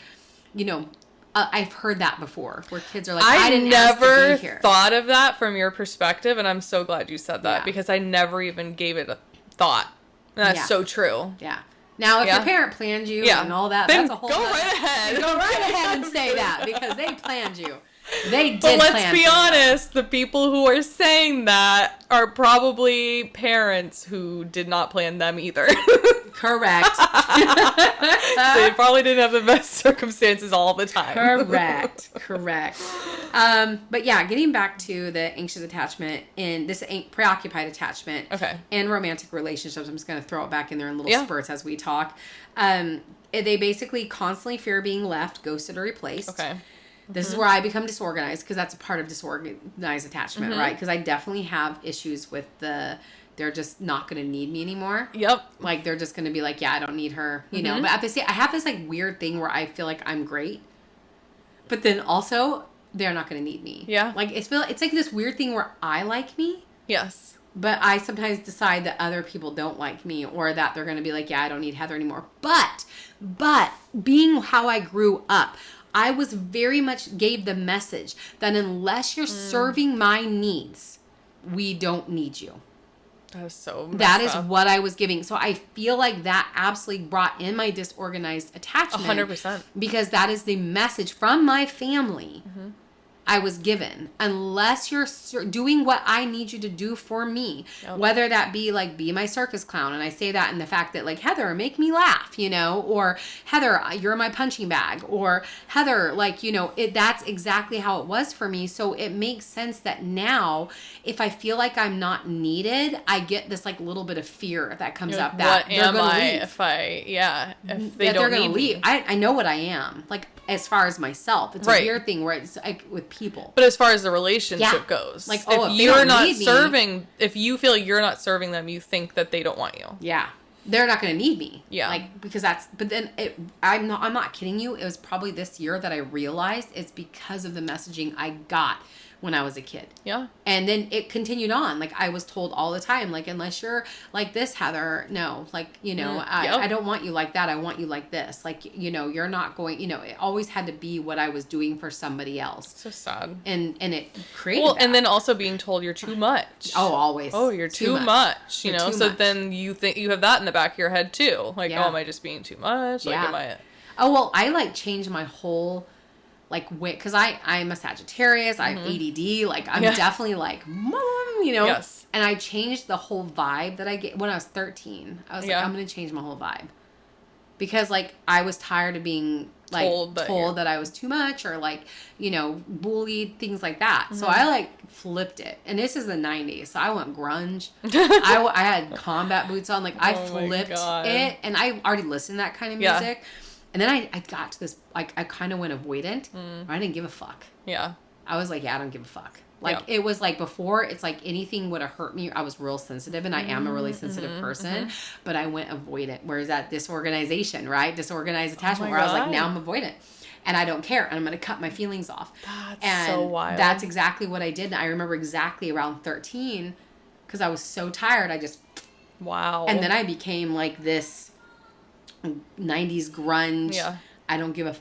I've heard that before, where kids are like, I didn't ask to be here. Thought of that from your perspective, and I'm so glad you said that because I never even gave it a thought. And that's so true. Yeah. Now, if your parent planned you and all that, then that's a whole go right ahead. Go right ahead and say that because they planned you. They did. But let's be honest, the people who are saying that are probably parents who did not plan them either. Correct. So they probably didn't have the best circumstances all the time. Correct. But yeah, getting back to the anxious attachment and this preoccupied attachment and romantic relationships, I'm just going to throw it back in there in little spurts as we talk. They basically constantly fear being left, ghosted, or replaced. Okay. This is where I become disorganized because that's a part of disorganized attachment, right? Because I definitely have issues with they're just not going to need me anymore. Yep. Like, they're just going to be like, yeah, I don't need her, But at the same, I have this, like, weird thing where I feel like I'm great. But then also, they're not going to need me. Yeah. Like, it's like this weird thing where I like me. Yes. But I sometimes decide that other people don't like me or that they're going to be like, yeah, I don't need Heather anymore. But being how I grew up, I was very much gave the message that unless you're serving my needs, we don't need you. That is so That is what I was giving. So I feel like that absolutely brought in my disorganized attachment. 100%. Because that is the message from my family I was given. Unless you're doing what I need you to do for me, whether that be like be my circus clown, and I say that in the fact that like, Heather, make me laugh, or Heather, you're my punching bag, or Heather, like, that's exactly how it was for me. So it makes sense that now if I feel like I'm not needed, I get this like little bit of fear that comes up that what am I leave. If they don't need leave. I know what I am. Like, as far as myself, it's a weird thing where it's like with people. But as far as the relationship goes, like, if you're not serving, if you feel you're not serving them, you think that they don't want you. Yeah, they're not going to need me. Yeah, like because that's. But then I'm not kidding you. It was probably this year that I realized it's because of the messaging I got when I was a kid. Yeah. And then it continued on. Like, I was told all the time, like, unless you're like this, Heather, no. Like, I don't want you like that. I want you like this. Like, you're not going, it always had to be what I was doing for somebody else. So sad. And it created that. And then also being told you're too much. Oh, always. Oh, you're too much. You know, so then you think you have that in the back of your head too. Like, oh, am I just being too much? Like, am I... Oh, well, I like changed my whole... like, because I'm a Sagittarius, I have ADD, like, I'm definitely like, Mom, Yes. And I changed the whole vibe that I get when I was 13. I was like, I'm going to change my whole vibe. Because, like, I was tired of being, like, told that I was too much or, like, bullied, things like that. So I, like, flipped it. And this is the 90s, so I went grunge. I had combat boots on. Like, I flipped it. And I already listened to that kind of music. Yeah. And then I got to this, like, I kind of went avoidant. I didn't give a fuck. Yeah. I was like, yeah, I don't give a fuck. Like, it was like before, it's like anything would have hurt me. I was real sensitive, and I am a really sensitive person. But I went avoidant. Whereas that disorganization, right? Disorganized attachment, where I was like, now I'm avoidant. And I don't care. And I'm going to cut my feelings off. That's so wild. That's exactly what I did. And I remember exactly around 13, because I was so tired, I just... Wow. And then I became like this... 90s grunge, I don't give a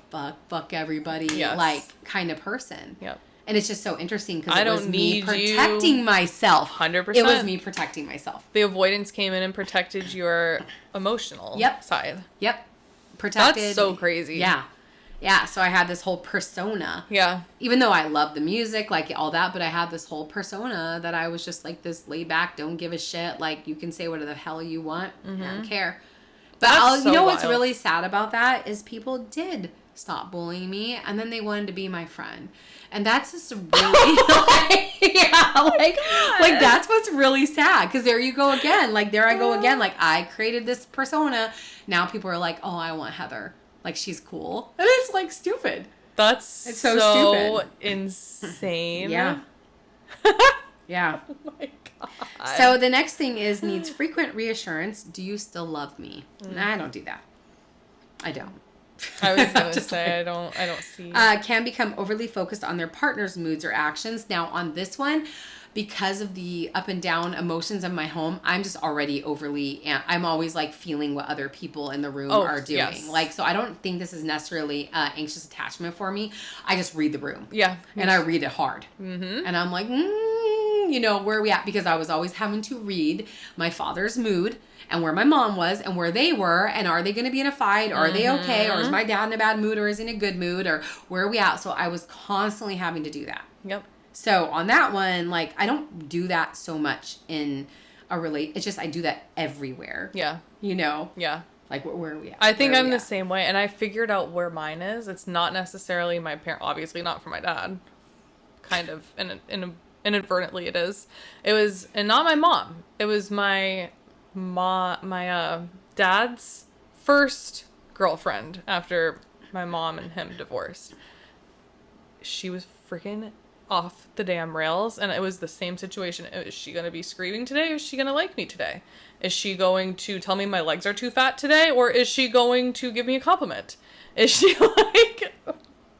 fuck everybody, like kind of person. Yep. And it's just so interesting because I it was don't me need protecting myself. 100%. It was me protecting myself. The avoidance came in and protected your emotional side. Yep. Protected. That's so crazy. Yeah. Yeah. So I had this whole persona. Yeah. Even though I love the music, like all that, but I had this whole persona that I was just like this laid back, don't give a shit. Like you can say whatever the hell you want. I don't care. But you know what's really sad about that is people did stop bullying me and then they wanted to be my friend. And that's just really like that's what's really sad. Because there you go again. Like there I go again. Like I created this persona. Now people are like, oh, I want Heather. Like she's cool. And it's like stupid. It's so stupid. Insane. Yeah. Yeah. Oh my God. So the next thing is needs frequent reassurance. Do you still love me? Nah, I don't do that. I don't. I was going to say, I don't see. Can become overly focused on their partner's moods or actions. Now on this one, because of the up and down emotions of my home, I'm just already I'm always like feeling what other people in the room are doing. Yes. Like, so I don't think this is necessarily anxious attachment for me. I just read the room. Yeah. And I read it hard. Mm-hmm. And I'm like, you know, where are we at? Because I was always having to read my father's mood and where my mom was and where they were and are they going to be in a fight or are they okay or is my dad in a bad mood or is he in a good mood or where are we at? So I was constantly having to do that. Yep. So on that one, like I don't do that so much in a it's just I do that everywhere. Yeah. You know? Yeah. Like where are we at? I think I'm the same way and I figured out where mine is. It's not necessarily my parent, obviously not for my dad. Kind of inadvertently it is. It was, and not my mom. It was my dad's first girlfriend after my mom and him divorced. She was freaking off the damn rails, and it was the same situation. Is she going to be screaming today, or is she going to like me today? Is she going to tell me my legs are too fat today, or is she going to give me a compliment? Is she like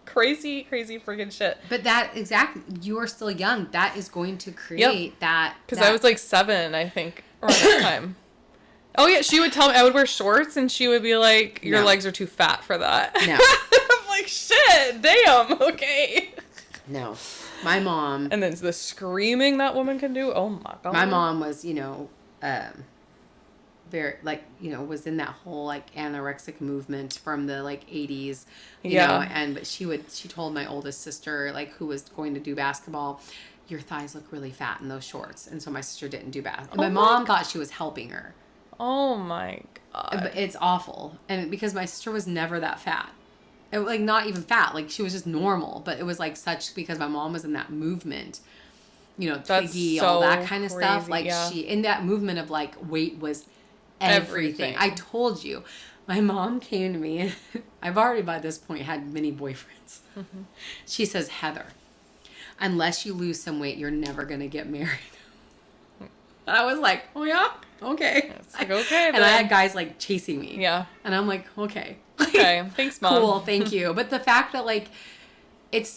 crazy freaking shit? But that, exactly, you are still young. That is going to create that. Because I was like 7, I think, around that time. Oh yeah, she would tell me, I would wear shorts and she would be like, your legs are too fat for that. No. I'm like, shit, damn, okay. No. My mom. And then the screaming that woman can do, oh my God. My mom was, you know, very, like, you know, was in that whole, like, anorexic movement from the, like, 80s, you know, but she told my oldest sister, like, who was going to do basketball, your thighs look really fat in those shorts. And so my sister didn't do basketball. And my mom thought she was helping her. Oh my God. But it's awful. And because my sister was never that fat. It, like, not even fat. Like, she was just normal. But it was, like, such, because my mom was in that movement. You know, Twiggy, all that kind of stuff. Like, she, in that movement of, like, weight was everything. I told you. My mom came to me, and I've already by this point had many boyfriends. Mm-hmm. She says, Heather, unless you lose some weight, you're never going to get married. And I was like, oh yeah? Okay. It's like, okay. And I had guys like chasing me. Yeah. And I'm like, okay. Okay. Thanks, Mom. Cool. Thank you. But the fact that like,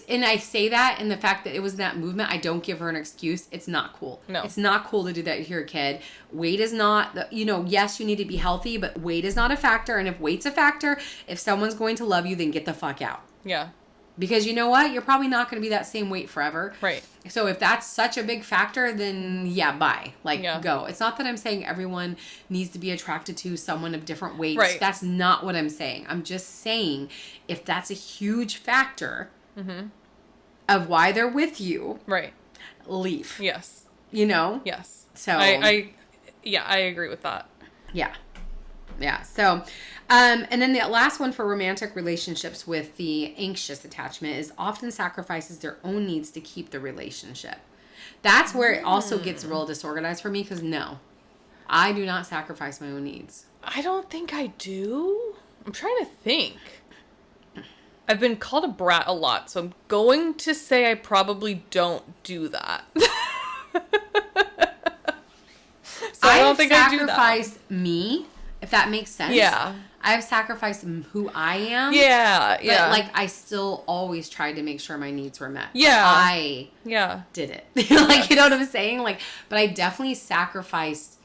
and I say that, and the fact that it was that movement, I don't give her an excuse. It's not cool. No. It's not cool to do that to your kid. Weight is not, you know, yes, you need to be healthy, but weight is not a factor. And if weight's a factor, if someone's going to love you, then get the fuck out. Yeah. Because you know what? You're probably not going to be that same weight forever. Right. So if that's such a big factor, then yeah, bye. Like, go. It's not that I'm saying everyone needs to be attracted to someone of different weights. Right. That's not what I'm saying. I'm just saying if that's a huge factor of why they're with you, right, leave. Yes. You know? Yes. So I agree with that. Yeah. Yeah. So, and then the last one for romantic relationships with the anxious attachment is often sacrifices their own needs to keep the relationship. That's where it also gets real disorganized for me because no, I do not sacrifice my own needs. I don't think I do. I'm trying to think. I've been called a brat a lot, so I'm going to say I probably don't do that. So I don't think I do that. Sacrifice me, if that makes sense. Yeah. I've sacrificed who I am. Yeah, yeah. But, like, I still always tried to make sure my needs were met. Yeah. I did it. Like, you know what I'm saying? Like, but I definitely sacrificed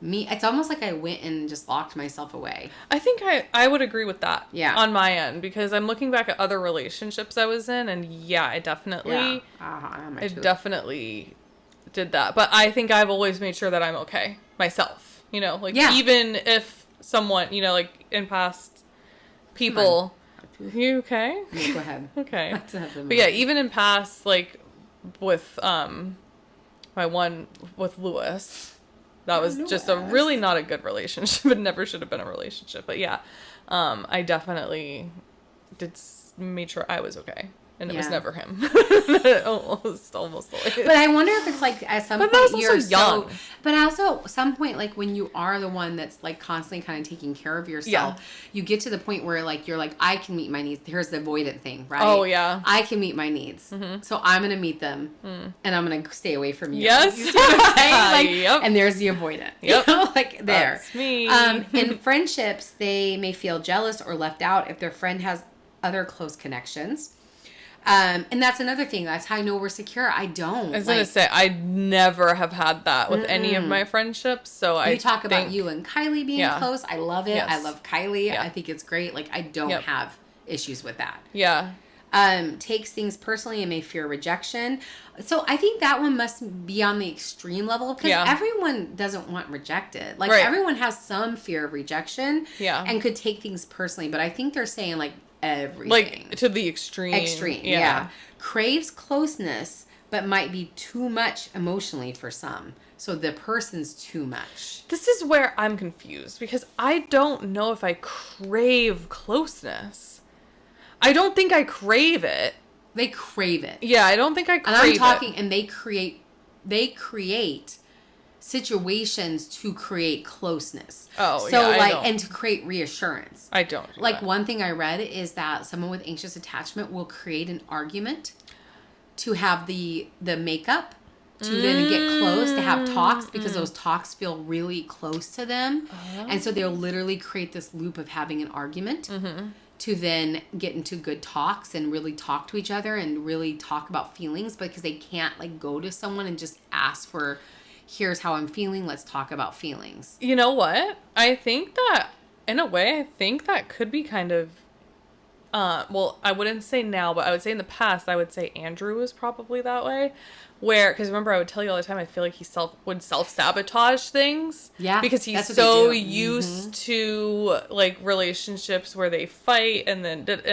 it's almost like I went and just locked myself away. I think I would agree with that. Yeah. On my end, because I'm looking back at other relationships I was in, and yeah, I definitely definitely did that. But I think I've always made sure that I'm okay myself. You know, like even if someone, you know, like in past people, you okay? Yeah, go ahead. Okay. But yeah, even in past, like with my one with Lewis. That was just a really not a good relationship. It never should have been a relationship. But yeah, I definitely made sure I was okay. And it was never him. almost always. But I wonder if it's like at some point you're young. But also some point, like when you are the one that's like constantly kind of taking care of yourself, you get to the point where like you're like, I can meet my needs. Here's the avoidant thing, right? Oh yeah. I can meet my needs, so I'm gonna meet them, and I'm gonna stay away from you. Yes. You see what I'm saying? Like, and there's the avoidant. Yep. You know, like there. That's me. In friendships, they may feel jealous or left out if their friend has other close connections. And that's another thing. That's how I know we're secure. I don't. I was gonna say I never have had that with any of my friendships. So I talk about you and Kylie being close. I love it. Yes. I love Kylie. Yeah. I think it's great. Like I don't have issues with that. Yeah. Takes things personally and may fear rejection. So I think that one must be on the extreme level because everyone doesn't want rejected. Like everyone has some fear of rejection. Yeah. And could take things personally. But I think they're saying like everything. Like to the extreme. Yeah. Craves closeness, but might be too much emotionally for some. So the person's too much. This is where I'm confused because I don't know if I crave closeness. I don't think I crave it. They crave it. Yeah, I don't think I crave it. And I'm talking, and they create situations to create closeness. Oh, so yeah, like, and to create reassurance. I don't. Like one thing I read is that someone with anxious attachment will create an argument to have the makeup to then get close, to have talks because those talks feel really close to them. And so they'll literally create this loop of having an argument to then get into good talks and really talk to each other and really talk about feelings because they can't like go to someone and just ask for, here's how I'm feeling, let's talk about feelings. You know what? I think that, in a way, I think that could be kind of, well, I wouldn't say now, but I would say in the past, I would say Andrew was probably that way. Where, because remember I would tell you all the time, I feel like he would self-sabotage things. Yeah. Because he's so used to, like, relationships where they fight and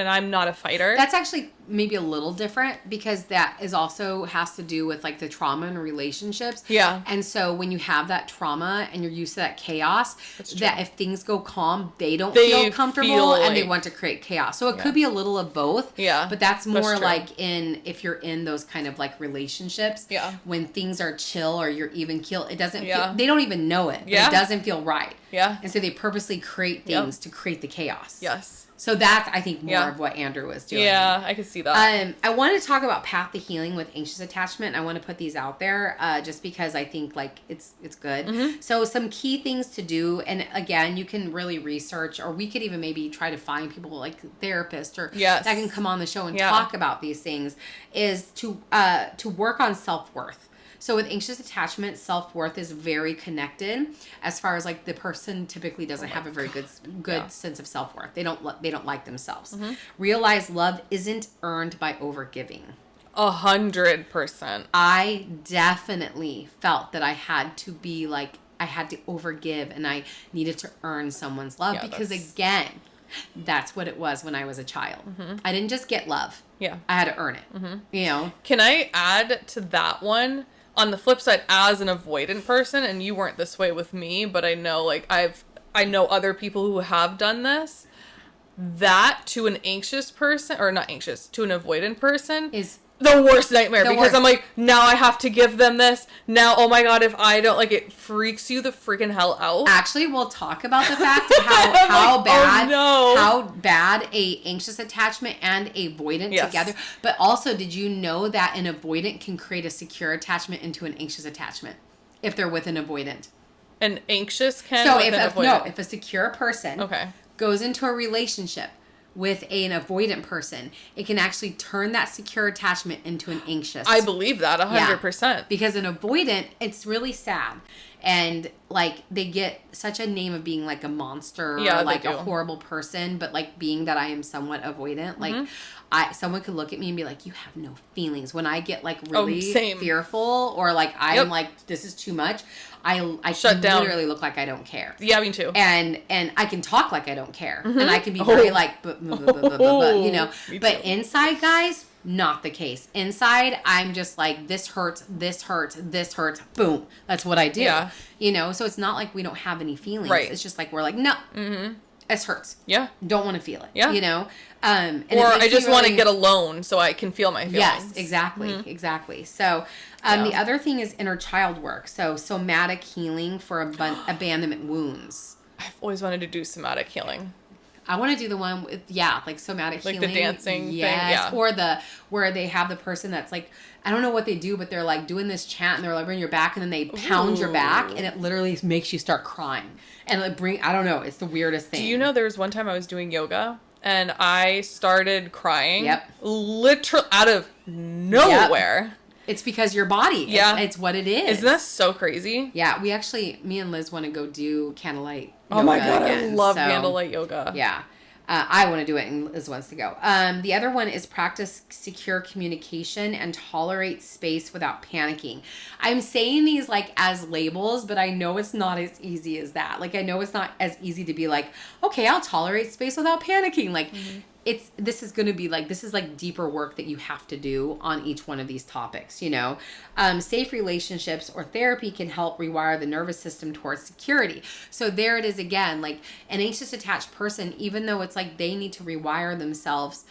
I'm not a fighter. That's actually maybe a little different because that is also has to do with, like, the trauma in relationships. Yeah. And so when you have that trauma and you're used to that chaos, that if things go calm, they don't feel comfortable and they want to create chaos. So it could be a little of both. Yeah. But that's more like if you're in those kind of, like, relationships. Yeah. When things are chill or you're even keel, it doesn't feel, they don't even know it. Yeah. It doesn't feel right. Yeah. And so they purposely create things to create the chaos. Yes. So that's, I think, more of what Andrew was doing. Yeah, I can see that. I want to talk about path to healing with anxious attachment. I want to put these out there just because I think, like, it's good. Mm-hmm. So some key things to do, and again, you can really research, or we could even maybe try to find people like therapists or that can come on the show and talk about these things, is to work on self-worth. So with anxious attachment, self-worth is very connected as far as like the person typically doesn't have a very good sense of self-worth. They don't like themselves. Mm-hmm. Realize love isn't earned by overgiving. 100%. I definitely felt that I had to be like, I had to overgive and I needed to earn someone's love because again, that's what it was when I was a child. Mm-hmm. I didn't just get love. Yeah. I had to earn it. Mm-hmm. You know? Can I add to that one? On the flip side, as an avoidant person, and you weren't this way with me, but I know, like, I know other people who have done this, that to an anxious person, or not anxious, to an avoidant person is the worst nightmare because I'm like, now I have to give them this. Now, oh my God, if I don't, like, it freaks you the freaking hell out. Actually, we'll talk about the fact of how bad a anxious attachment and a avoidant together. But also, did you know that an avoidant can create a secure attachment into an anxious attachment if they're with an avoidant? An anxious can with an avoidant. If a secure person goes into a relationship with an avoidant person, it can actually turn that secure attachment into an anxious. I believe that 100%. Because an avoidant, it's really sad. And like they get such a name of being like a monster, Yeah, or they like do. a horrible person, but like being that I am somewhat avoidant, like someone could look at me and be like, you have no feelings. When I get like really same. fearful, or like I'm like, this is too much, I Shut down. literally look like I don't care. Yeah, me too. And I can talk like I don't care, and I can be very like, you know. Me But too. inside, guys, not the case. Inside, I'm just like, this hurts, this hurts, this hurts. Boom. That's what I do. Yeah. You know. So it's not like we don't have any feelings. Right. It's just like we're like, no, this hurts. Yeah. Don't want to feel it. Yeah. You know. And it Or makes I just me want to really- get alone so I can feel my feelings. Yes, exactly, exactly. So the other thing is inner child work. So somatic healing for abandonment wounds. I've always wanted to do somatic healing. I want to do the one with like somatic Like healing, the dancing thing, yes, yeah. or where they have the person that's like, I don't know what they do, but they're like doing this chant and they're like bring your back and then they pound your back and it literally makes you start crying and like I don't know, it's the weirdest thing. Do you know there was one time I was doing yoga and I started crying? Yep. Literally out of nowhere. It's because your body. Yeah. It's what it is. Isn't that so crazy? Yeah, we actually, me and Liz want to go do candlelight Oh my yoga god, again, I love so- candlelight yoga. Yeah. I want to do it and Liz wants to go. The other one is practice secure communication and tolerate space without panicking. I'm saying these like as labels, but I know it's not as easy as that. Like I know it's not as easy to be like, okay, I'll tolerate space without panicking. Like this is going to be like, this is like deeper work that you have to do on each one of these topics, you know. Safe relationships or therapy can help rewire the nervous system towards security. So there it is again, like an anxious attached person, even though it's like they need to rewire themselves,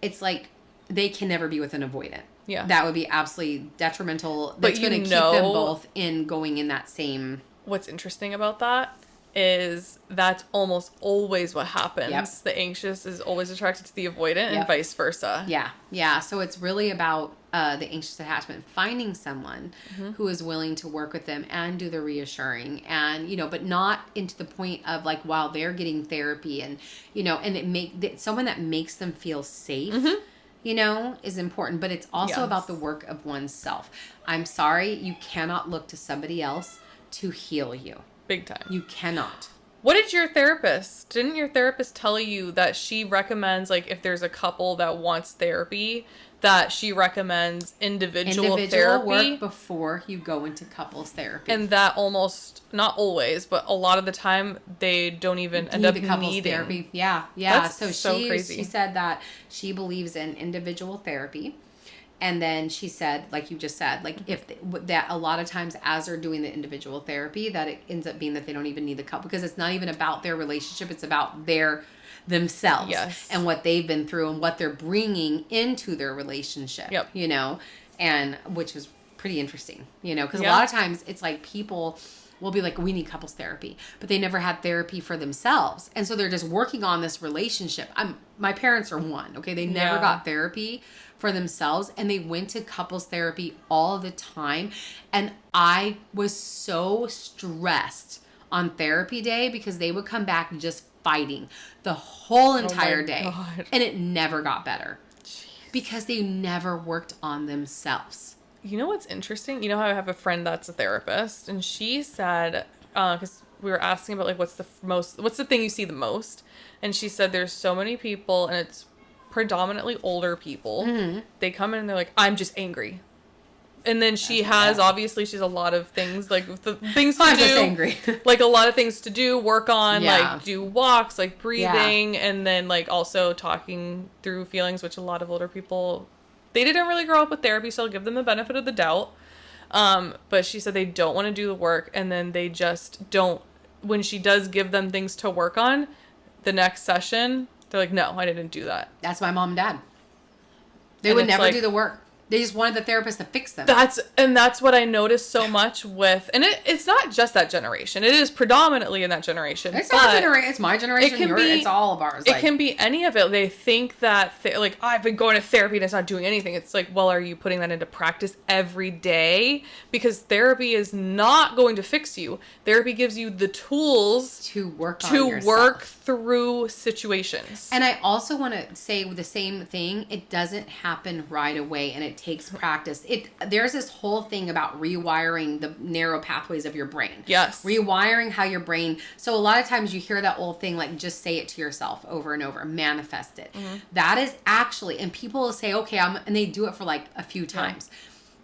it's like they can never be with an avoidant. Yeah. That would be absolutely detrimental. But That's you going to keep them know- both in going in that same. What's interesting about that is that's almost always what happens. Yep. The anxious is always attracted to the avoidant and Yep. vice versa. Yeah, yeah. So it's really about the anxious attachment, finding someone who is willing to work with them and do the reassuring, and you know, but not into the point of like while they're getting therapy, and you know, and someone that makes them feel safe. You know, is important, but it's also Yes. about the work of oneself. I'm sorry, you cannot look to somebody else to heal you. Big time. You cannot. What did your therapist? Didn't your therapist tell you that she recommends, like, if there's a couple that wants therapy, that she recommends individual therapy? work before you go into couples therapy. And that almost, not always, but a lot of the time, they don't even end up the couples needing. therapy. Yeah, yeah. That's So so she crazy. said that she believes in individual therapy. And then she said, like you just said, like if that a lot of times as they're doing the individual therapy, that it ends up being that they don't even need the couple, because it's not even about their relationship. It's about themselves Yes. and what they've been through and what they're bringing into their relationship. Yep. You know, and which was pretty interesting, you know, because Yeah. a lot of times it's like people will be like, we need couples therapy, but they never had therapy for themselves. And so they're just working on this relationship. My parents are one, okay? They never Yeah. got therapy for themselves, and they went to couples therapy all the time. And I was so stressed on therapy day because they would come back just fighting the whole entire day. God. And it never got better because they never worked on themselves. You know what's interesting? You know how I have a friend that's a therapist, and she said, because we were asking about like what's the thing you see the most, and she said there's so many people, and it's predominantly older people. They come in and they're like, I'm just angry, and then she has obviously she's a lot of things like the things to I'm do, just angry. like a lot of things to do, work on, Yeah. like do walks, like breathing, and then like also talking through feelings, which a lot of older people. They didn't really grow up with therapy, so I'll give them the benefit of the doubt. But she said they don't want to do the work, and then they just don't. When she does give them things to work on, the next session, they're like, no, I didn't do that. That's my mom and dad. They And would it's never like- do the work. They just wanted the therapist to fix them. That's what I noticed so much with, and it's not just that generation. It is predominantly in that generation. It's but our generation. It's my generation. It's all of ours. It can be any of it. They think that, like, I've been going to therapy and it's not doing anything. It's like, well, are you putting that into practice every day? Because therapy is not going to fix you. Therapy gives you the tools to work on to yourself. work through situations. And I also want to say the same thing. It doesn't happen right away, and it takes practice. There's this whole thing about rewiring the narrow pathways of your brain. Yes. Rewiring how your brain. So a lot of times you hear that old thing, like, just say it to yourself over and over, manifest it. That is actually, and people will say, okay, and they do it for like a few times.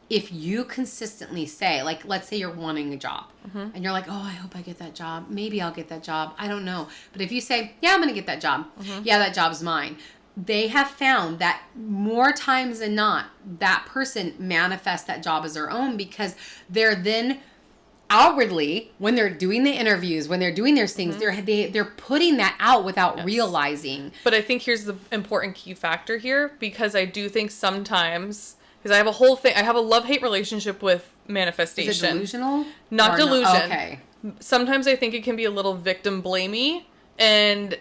If you consistently say, like, let's say you're wanting a job and you're like, oh, I hope I get that job. Maybe I'll get that job. I don't know. But if you say, yeah, I'm going to get that job. Yeah, that job's mine. They have found that more times than not, that person manifests that job as their own, because they're then outwardly, when they're doing the interviews, when they're doing their things, they're putting that out without realizing. But I think here's the important key factor here, because I do think sometimes, because I have a whole thing, I have a love-hate relationship with manifestation. Is it delusional? Not delusion. No? Okay. Sometimes I think it can be a little victim blamey, and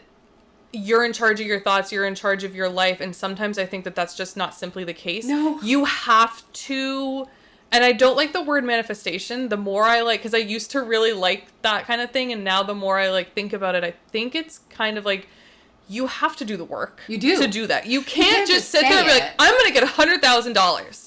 you're in charge of your thoughts, you're in charge of your life, and sometimes I think that that's just not simply the case. No. You have to, and I don't like the word manifestation. The more I like, because I used to really like that kind of thing, and now the more I like think about it, I think it's kind of like, you have to do the work. You do. To do that. You can't just sit say there and be it. like, I'm going to get $100,000.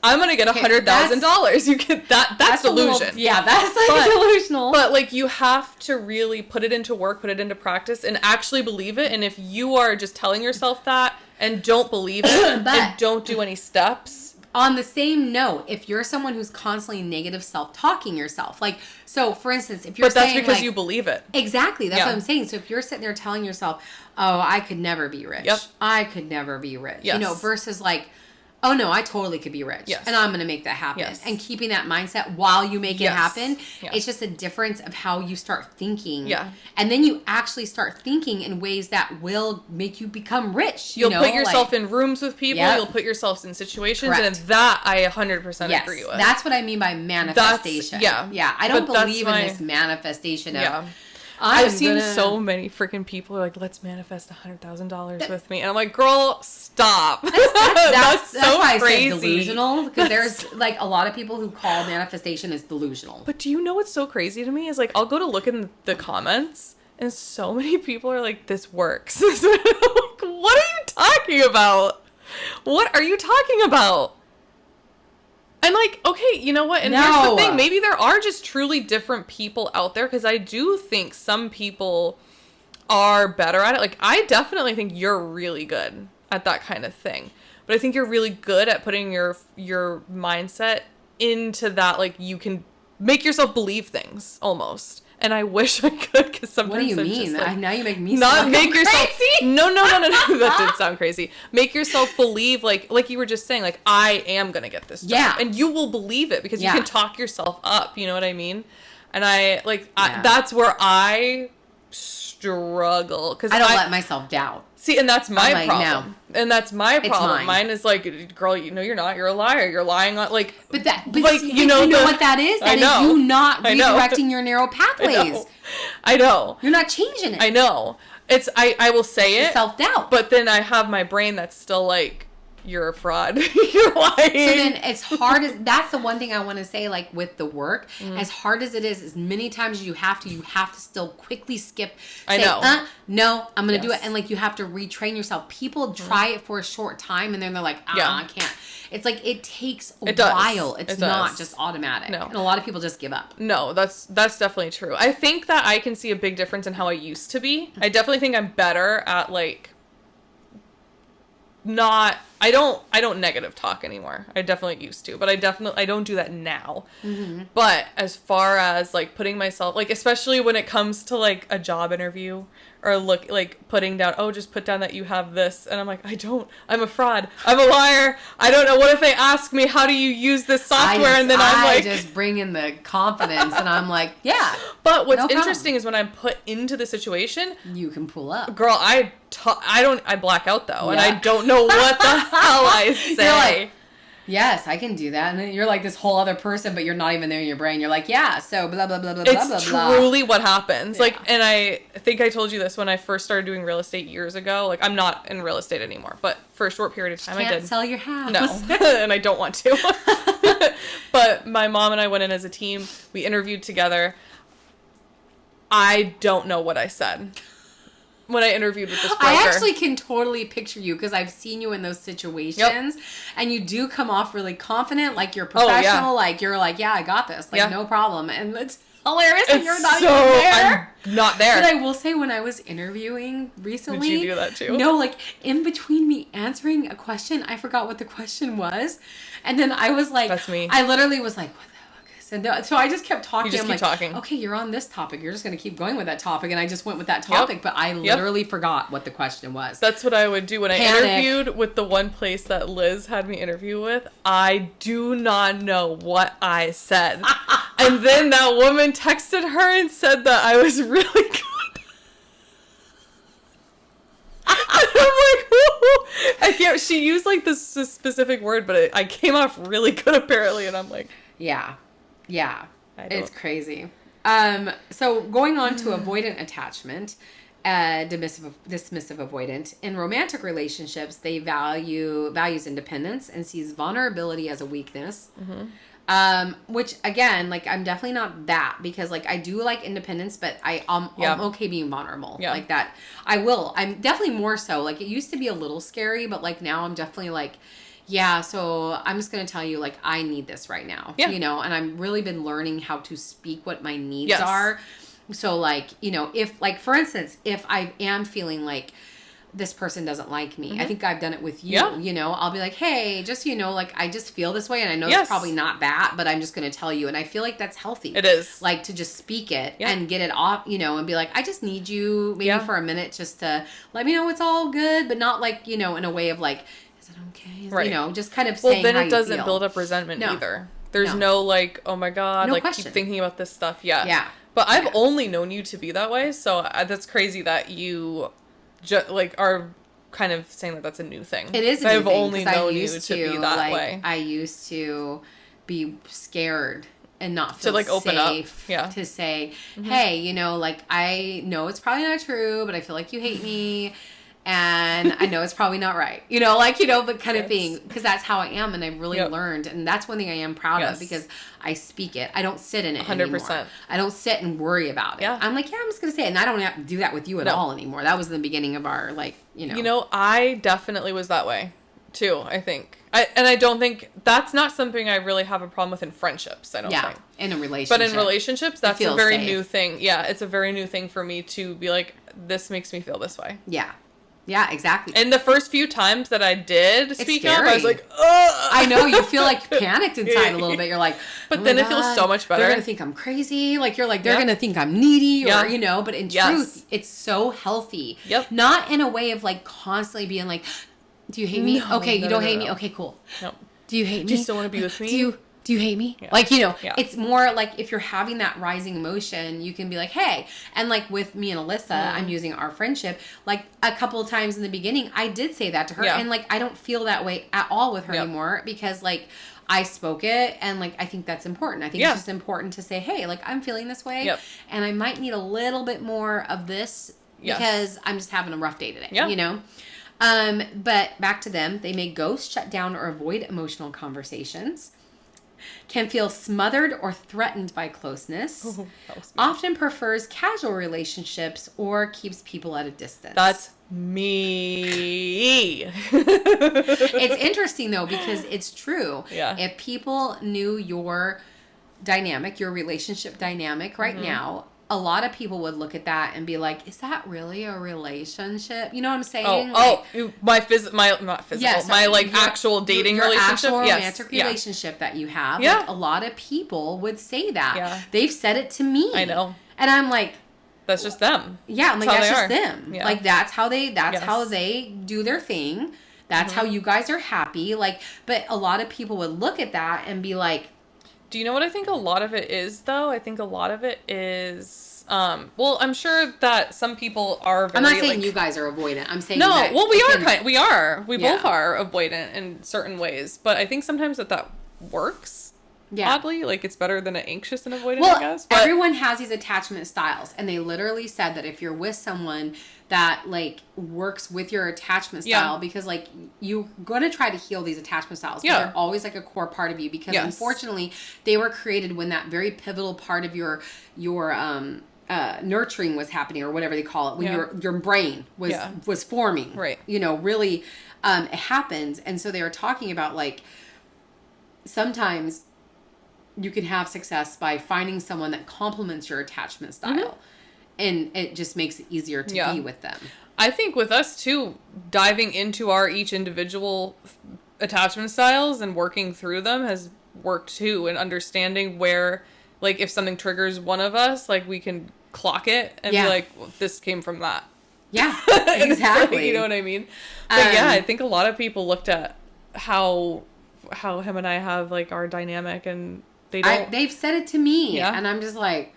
I'm going to get $100,000. You get that's delusion. That's like delusional. But like, you have to really put it into work, put it into practice, and actually believe it. And if you are just telling yourself that and don't believe it and don't do any steps. On the same note, if you're someone who's constantly negative self-talking yourself, like, so for instance, if you're But that's saying, because like, you believe it. Exactly. That's what I'm saying. So if you're sitting there telling yourself, oh, I could never be rich. Yep. I could never be rich. Yes. You know, versus like, oh no, I totally could be rich. Yes. And I'm going to make that happen. Yes. And keeping that mindset while you make it happen, Yeah. it's just a difference of how you start thinking. Yeah. And then you actually start thinking in ways that will make you become rich. You'll put yourself in rooms with people. Yep. You'll put yourself in situations. Correct. And that I 100% agree with. That's what I mean by manifestation. Yeah. I don't But that's believe in this manifestation of, Yeah. I'm I've seen gonna- so many freaking people who are like, let's manifest $100,000 with me. And I'm like, girl, stop. That's so why crazy. I said delusional, because there's like a lot of people who call manifestation as delusional. But do you know what's so crazy to me is like, I'll go to look in the comments and so many people are like, this works. Like, what are you talking about? What are you talking about? And like, okay, you know what? And here's the thing. Maybe there are just truly different people out there, because I do think some people are better at it. Like, I definitely think you're really good at that kind of thing. But I think you're really good at putting your mindset into that. Like, you can make yourself believe things almost. And I wish I could, because sometimes What do you I'm mean? just like, Now you make me not sound make crazy. yourself no that did sound crazy. Make yourself believe, like you were just saying, like, I am gonna get this job. Yeah. And you will believe it, because you Yeah. can talk yourself up, you know what I mean? And I that's where I struggle, because I don't let myself doubt. see, and that's my like, problem. And that's my problem. mine. Mine is like, girl, you know, you're not. You're a liar. You're lying on, like. But like, see, you know what that is? That is you not redirecting your narrow pathways. I know. You're not changing it. I know. It's I will say it. Self-doubt. But then I have my brain that's still like, you're a fraud. You're lying. So then it's hard as, that's the one thing I want to say, like with the work, as hard as it is, as many times as you have to still quickly skip. I know. No, I'm going to do Yes. it. And like, you have to retrain yourself. People try it for a short time and then they're like, I can't. It's like, it takes a while. It's not just automatic. No. And a lot of people just give up. No, that's definitely true. I think that I can see a big difference in how I used to be. I definitely think I'm better at like, I don't negative talk anymore. I definitely used to, but I don't do that now. Mm-hmm. But as far as like putting myself, like, especially when it comes to like a job interview or putting down, oh, just put down that you have this. And I'm like, I'm a fraud. I'm a liar. I don't know. What if they ask me, how do you use this software? And then I just bring in the confidence and I'm like, yeah. But what's interesting is when I'm put into the situation, you can pull up. Girl, I black out though, and I don't know what the hell I say. You're like, yes, I can do that. And then you're like this whole other person, but you're not even there in your brain. You're like, yeah, so blah, blah, blah, blah, blah, blah, It's blah. truly what happens. Yeah. Like, and I think I told you this when I first started doing real estate years ago. Like, I'm not in real estate anymore, but for a short period of time I did. Sell your house. No, and I don't want to. But my mom and I went in as a team. We interviewed together. I don't know what I said. when I interviewed with this broker. I actually can totally picture you because I've seen you in those situations, and you do come off really confident, like you're professional, like you're like, yeah, I got this, like no problem, and it's hilarious and you're not even there. I'm not there. But I will say, when I was interviewing recently, did you do that too? No, like in between me answering a question, I forgot what the question was, and then I was like, that's me. I literally was like, what the fuck is it? And so I just kept talking. You just keep talking. Okay, you're on this topic. You're just gonna keep going with that topic, and I just went with that topic, but I literally forgot what the question was. That's what I would do when I interviewed with the one place that Liz had me interview with. I do not know what I said. And then that woman texted her and said that I was really good. And I'm like, whoa. I can't, she used like this specific word, but I came off really good apparently. And I'm like, yeah, it's crazy. So going on to avoidant attachment, dismissive avoidant. In romantic relationships, they values independence and sees vulnerability as a weakness. Which again, like I'm definitely not that, because like I do like independence, but I'm okay being vulnerable like that. I'm definitely more so. Like it used to be a little scary, but like now I'm definitely like, yeah, so I'm just going to tell you, like, I need this right now, you know, and I've really been learning how to speak what my needs are. So like, you know, if like, for instance, if I am feeling like this person doesn't like me, I think I've done it with you, you know, I'll be like, hey, just, you know, like, I just feel this way, and I know it's probably not that, but I'm just going to tell you. And I feel like that's healthy. It is. Like, to just speak it and get it off, you know, and be like, I just need you maybe for a minute just to let me know it's all good, but not like, you know, in a way of like, is it okay? You know, just kind of saying then how it doesn't feel. build up resentment either. There's no like, oh my God, like question. keep thinking about this stuff. Yeah. But I've only known you to be that way. So that's crazy that you like are kind of saying that that's a new thing. It is a new I've thing, only known you to be that way. I used to be scared and not feel to like open safe up. To say, hey, you know, like I know it's probably not true, but I feel like you hate me. And I know it's probably not right, you know, like, you know, but kind of thing, because that's how I am. And I've really learned. And that's one thing I am proud of, because I speak it. I don't sit in it 100%. Anymore. I don't sit and worry about it. I'm like, I'm just going to say it. And I don't have to do that with you at all anymore. That was the beginning of our, like, you know. You know, I definitely was that way too, I think. I don't think that's not something I really have a problem with in friendships. I don't think. In a relationship. But in relationships, that's a very new thing. Yeah. It's a very new thing for me to be like, this makes me feel this way. Yeah, exactly. And the first few times that I did speak up, I was like, ugh. I know, you feel like panicked inside a little bit. You're like, but then it feels so much better. They're going to think I'm crazy. Like, you're like, they're going to think I'm needy, or, you know, but in truth, it's so healthy. Not in a way of like constantly being like, do you hate me? Okay, you don't hate me? Okay, cool. Do you hate me? Do you still want to be with me? Do you hate me? Like, you know, it's more like if you're having that rising emotion, you can be like, hey. And like with me and Alyssa, I'm using our friendship, like a couple of times in the beginning, I did say that to her. And like, I don't feel that way at all with her anymore, because like I spoke it, and like, I think that's important. I think it's just important to say, hey, like I'm feeling this way, and I might need a little bit more of this because I'm just having a rough day today, you know? But back to them, they may ghost, shut down, or avoid emotional conversations. Can feel smothered or threatened by closeness. Often prefers casual relationships or keeps people at a distance. That's me. It's interesting though, because it's true. If people knew your dynamic, your relationship dynamic right now, a lot of people would look at that and be like, is that really a relationship? You know what I'm saying? My actual dating your relationship. Actual romantic relationship that you have. Like, a lot of people would say that. They've said it to me. I know. And I'm like, that's just them. Yeah, I'm like, that's just them. Like, that's how they do their thing. That's how you guys are happy. Like, but a lot of people would look at that and be like, do you know what I think a lot of it is, though? I think a lot of it is, well, I'm sure that some people are very, I'm not saying you guys are avoidant. I'm saying no, that well, we are. We both are avoidant in certain ways. But I think sometimes that works, oddly. Like, it's better than an anxious and avoidant, I guess. But everyone has these attachment styles. And they literally said that if you're with someone that like works with your attachment style, because like you're going to try to heal these attachment styles, but they're always like a core part of you, because unfortunately they were created when that very pivotal part of your nurturing was happening, or whatever they call it, when Yeah. your brain was Yeah. was forming, Right. you know, really, it happens. And so they were talking about, like, sometimes you can have success by finding someone that complements your attachment style, and it just makes it easier to Yeah. be with them. I think with us too, diving into our each individual attachment styles and working through them has worked too, and understanding where, like, if something triggers one of us, like, we can clock it and Yeah. be like, well, this came from that. Yeah, And it's like, exactly. you know what I mean? But yeah, I think a lot of people looked at how him and I have, like, our dynamic, and they don't. They've said it to me, Yeah. and I'm just like,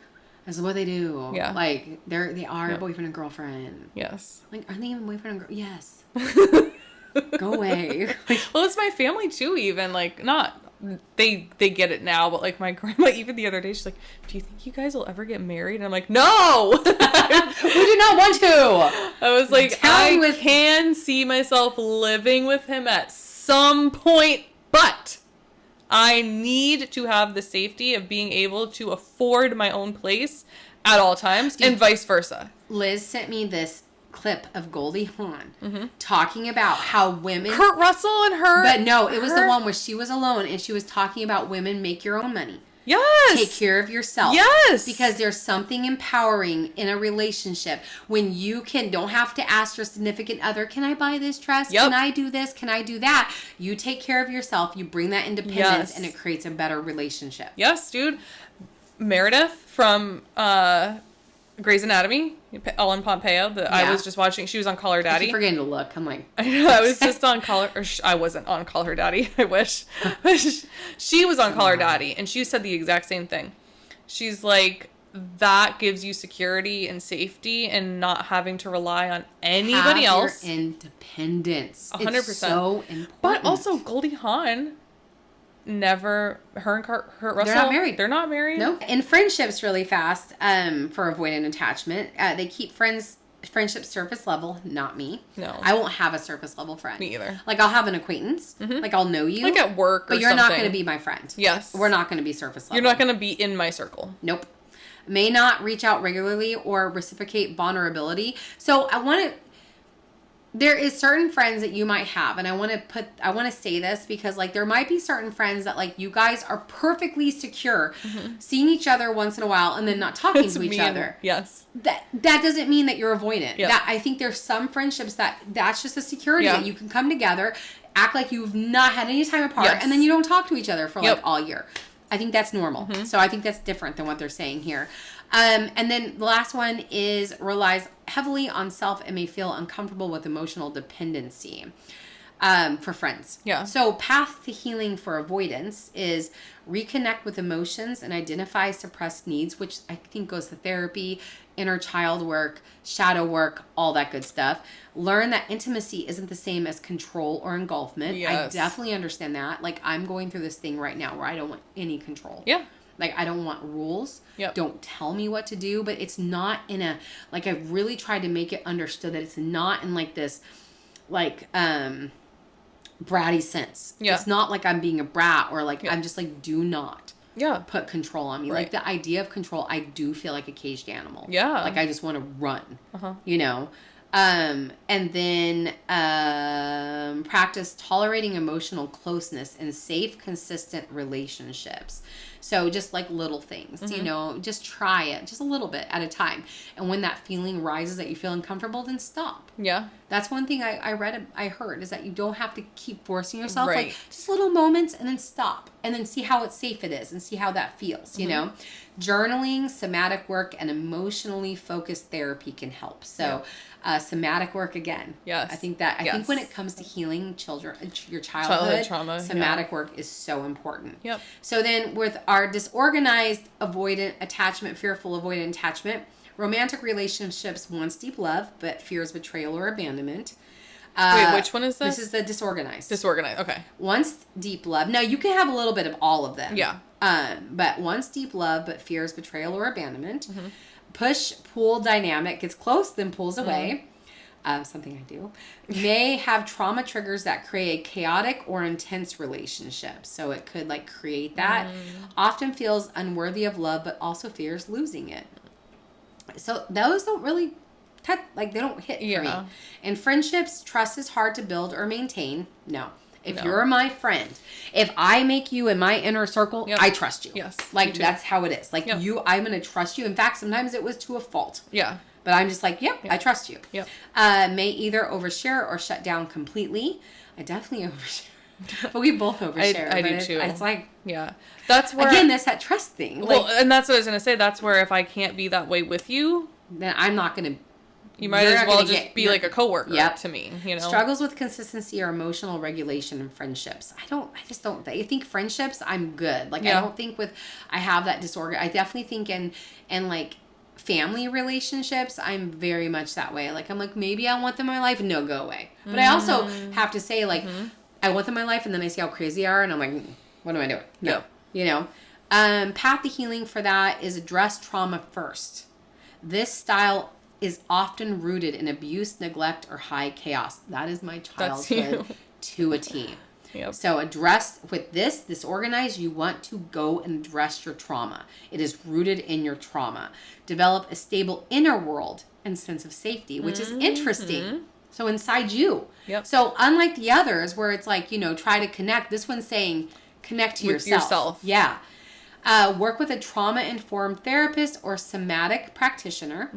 that's what they do. Yeah. Like, they are Yeah. boyfriend and girlfriend. Yes. Like, are they even boyfriend and girl? Yes. Go away. Like, Well, it's my family too, even, like, not, they get it now, but, like, my grandma, even the other day, she's like, do you think you guys will ever get married? And I'm like, no! we do not want to. I was like, Down with- can see myself living with him at some point, but I need to have the safety of being able to afford my own place at all times, and vice versa. Liz sent me this clip of Goldie Hawn talking about how women... Kurt Russell and her... But no, it was the one where she was alone, and she was talking about women make your own money. Yes! Take care of yourself. Yes! Because there's something empowering in a relationship when you don't have to ask your significant other, can I buy this dress? Yep. Can I do this? Can I do that? You take care of yourself, you bring that independence, Yes. and it creates a better relationship. Yes, dude. Meredith from Grey's Anatomy, Ellen Pompeo, I Yeah. was just watching. She was on Call Her I Daddy. keep forgetting to look. I'm like... I know, I was just on Call Her... I wasn't on Call Her Daddy. I wish. She was on Call Her Daddy, and she said the exact same thing. She's like, that gives you security and safety and not having to rely on anybody Have else. your independence. 100%. It's so important. But also, Goldie Hawn never... Her and Kurt Russell... They're not married. They're not married. No. In friendships, really fast, for avoidant attachment, they keep friendships surface level, not me. No. I won't have a surface level friend. Me either. Like, I'll have an acquaintance. Like, I'll know you. Like at work or But you're not something. going to be my friend. Yes. We're not going to be surface level. You're not going to be in my circle. Nope. May not reach out regularly or reciprocate vulnerability. So I want to... There is certain friends that you might have, and I want to say this because, like, there might be certain friends that, like, you guys are perfectly secure seeing each other once in a while and then not talking It's to each me and- other. Yes. That doesn't mean that you're avoidant. Yeah. That I think there's some friendships that's just a security Yeah. that you can come together, act like you've not had any time apart, Yes. and then you don't talk to each other for Yep. like all year. I think that's normal. So I think that's different than what they're saying here. And then the last one is relies heavily on self and may feel uncomfortable with emotional dependency for friends. Yeah. So path to healing for avoidance is reconnect with emotions and identify suppressed needs, which I think goes to therapy, inner child work, shadow work, all that good stuff. Learn that intimacy isn't the same as control or engulfment. Yes. I definitely understand that. Like, I'm going through this thing right now where I don't want any control. Yeah. Like, I don't want rules. Yep. Don't tell me what to do. But it's not in a, like, I've really tried to make it understood that it's not in, like, this, like, bratty sense. Yeah. It's not like I'm being a brat or, like, I'm just, like, do not Yeah. put control on me. Right. Like, the idea of control, I do feel like a caged animal. Yeah. Like, I just want to run. Uh-huh. You know? And then practice tolerating emotional closeness in safe, consistent relationships. So just like little things, you know, just try it just a little bit at a time. And when that feeling rises that you feel uncomfortable, then stop. Yeah. That's one thing I heard is that you don't have to keep forcing yourself. Right. Like, just little moments and then stop and then see how safe it is and see how that feels, you know? Journaling, somatic work, and emotionally focused therapy can help. So somatic work again. Yes. I think when it comes to healing your childhood trauma, somatic work is so important. Yep. So then with our disorganized avoidant attachment, fearful avoidant attachment, romantic relationships wants deep love, but fears betrayal or abandonment. Wait, which one is this? This is the disorganized. Disorganized. Okay. Wants deep love. Now, you can have a little bit of all of them. Yeah. But wants deep love, but fears betrayal or abandonment. Push-pull dynamic gets close, then pulls away. Something I do. May have trauma triggers that create a chaotic or intense relationship. So it could like create that. Often feels unworthy of love, but also fears losing it. So those don't really they don't hit for me. Yeah. In friendships, trust is hard to build or maintain. No. If No. you're my friend, if I make you in my inner circle, Yep. I trust you. Yes, Like me too. that's how it is. Like Yep. I'm going to trust you. In fact, sometimes it was to a fault. Yeah. But I'm just like, yep, I trust you. Yep. May either overshare or shut down completely. I definitely overshare. But we both overshare. I but do too. It's like, Yeah. That's where again, that's that trust thing. Like, well, and that's what I was gonna say. That's where if I can't be that way with you, then I'm not going to. you might as well just be like a coworker to me. You know. Struggles with consistency or emotional regulation in friendships. I just don't. I think friendships, I'm good. Like, I don't think I have that disorder. I definitely think in like family relationships, I'm very much that way. Like, I'm like, maybe I want them in my life. No, go away. But I also have to say, like, I want them in my life, and then I see how crazy they are, and I'm like, what am I doing? No. Yep. You know? Path to healing for that is address trauma first. This style is often rooted in abuse, neglect, or high chaos. That is my childhood to a T. Yep. So address with this organized, you want to go and address your trauma. It is rooted in your trauma. Develop a stable inner world and sense of safety, which is interesting. So inside you. Yep. So unlike the others where it's like, try to connect, this one's saying connect to With yourself. Yeah. Work with a trauma-informed therapist or somatic practitioner.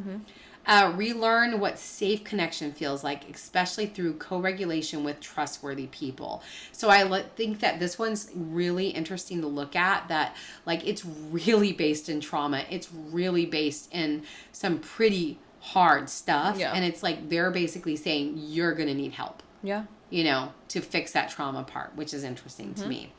Relearn what safe connection feels like, especially through co-regulation with trustworthy people. So I think that this one's really interesting to look at, that like it's really based in trauma. It's really based in some pretty hard stuff. Yeah. And it's like they're basically saying you're going to need help, Yeah. to fix that trauma part, which is interesting to me.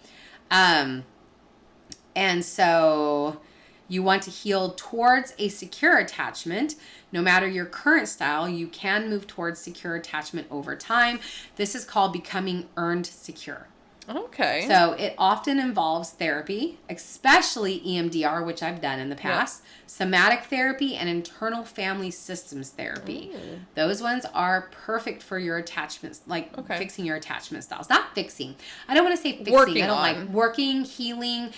And so you want to heal towards a secure attachment. No matter your current style, you can move towards secure attachment over time. This is called becoming earned secure. Okay. So it often involves therapy, especially EMDR, which I've done in the past, somatic therapy, and internal family systems therapy. Ooh. Those ones are perfect for your attachments, like Okay. fixing your attachment styles. Not fixing. I don't want to say fixing. Working I don't on. like working, healing,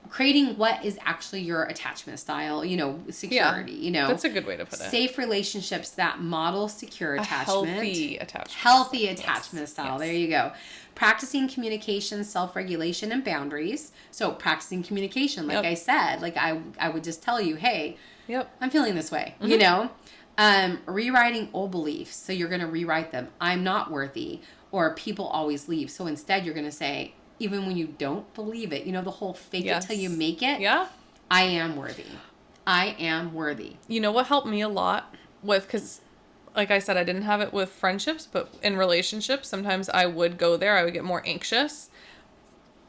creating what is actually your attachment style, security, That's a good way to put it. Safe relationships that model secure A attachment. healthy attachment. Healthy attachment style. Yes. There you go. Practicing communication, self-regulation, and boundaries. So practicing communication, like Yep. I said, like I would just tell you, hey, Yep. I'm feeling this way, rewriting old beliefs. So you're going to rewrite them. I'm not worthy, or people always leave. So instead you're going to say, even when you don't believe it, the whole fake it till you make it. Yeah. I am worthy. I am worthy. You know what helped me a lot with, because like I said, I didn't have it with friendships, but in relationships, sometimes I would go there. I would get more anxious.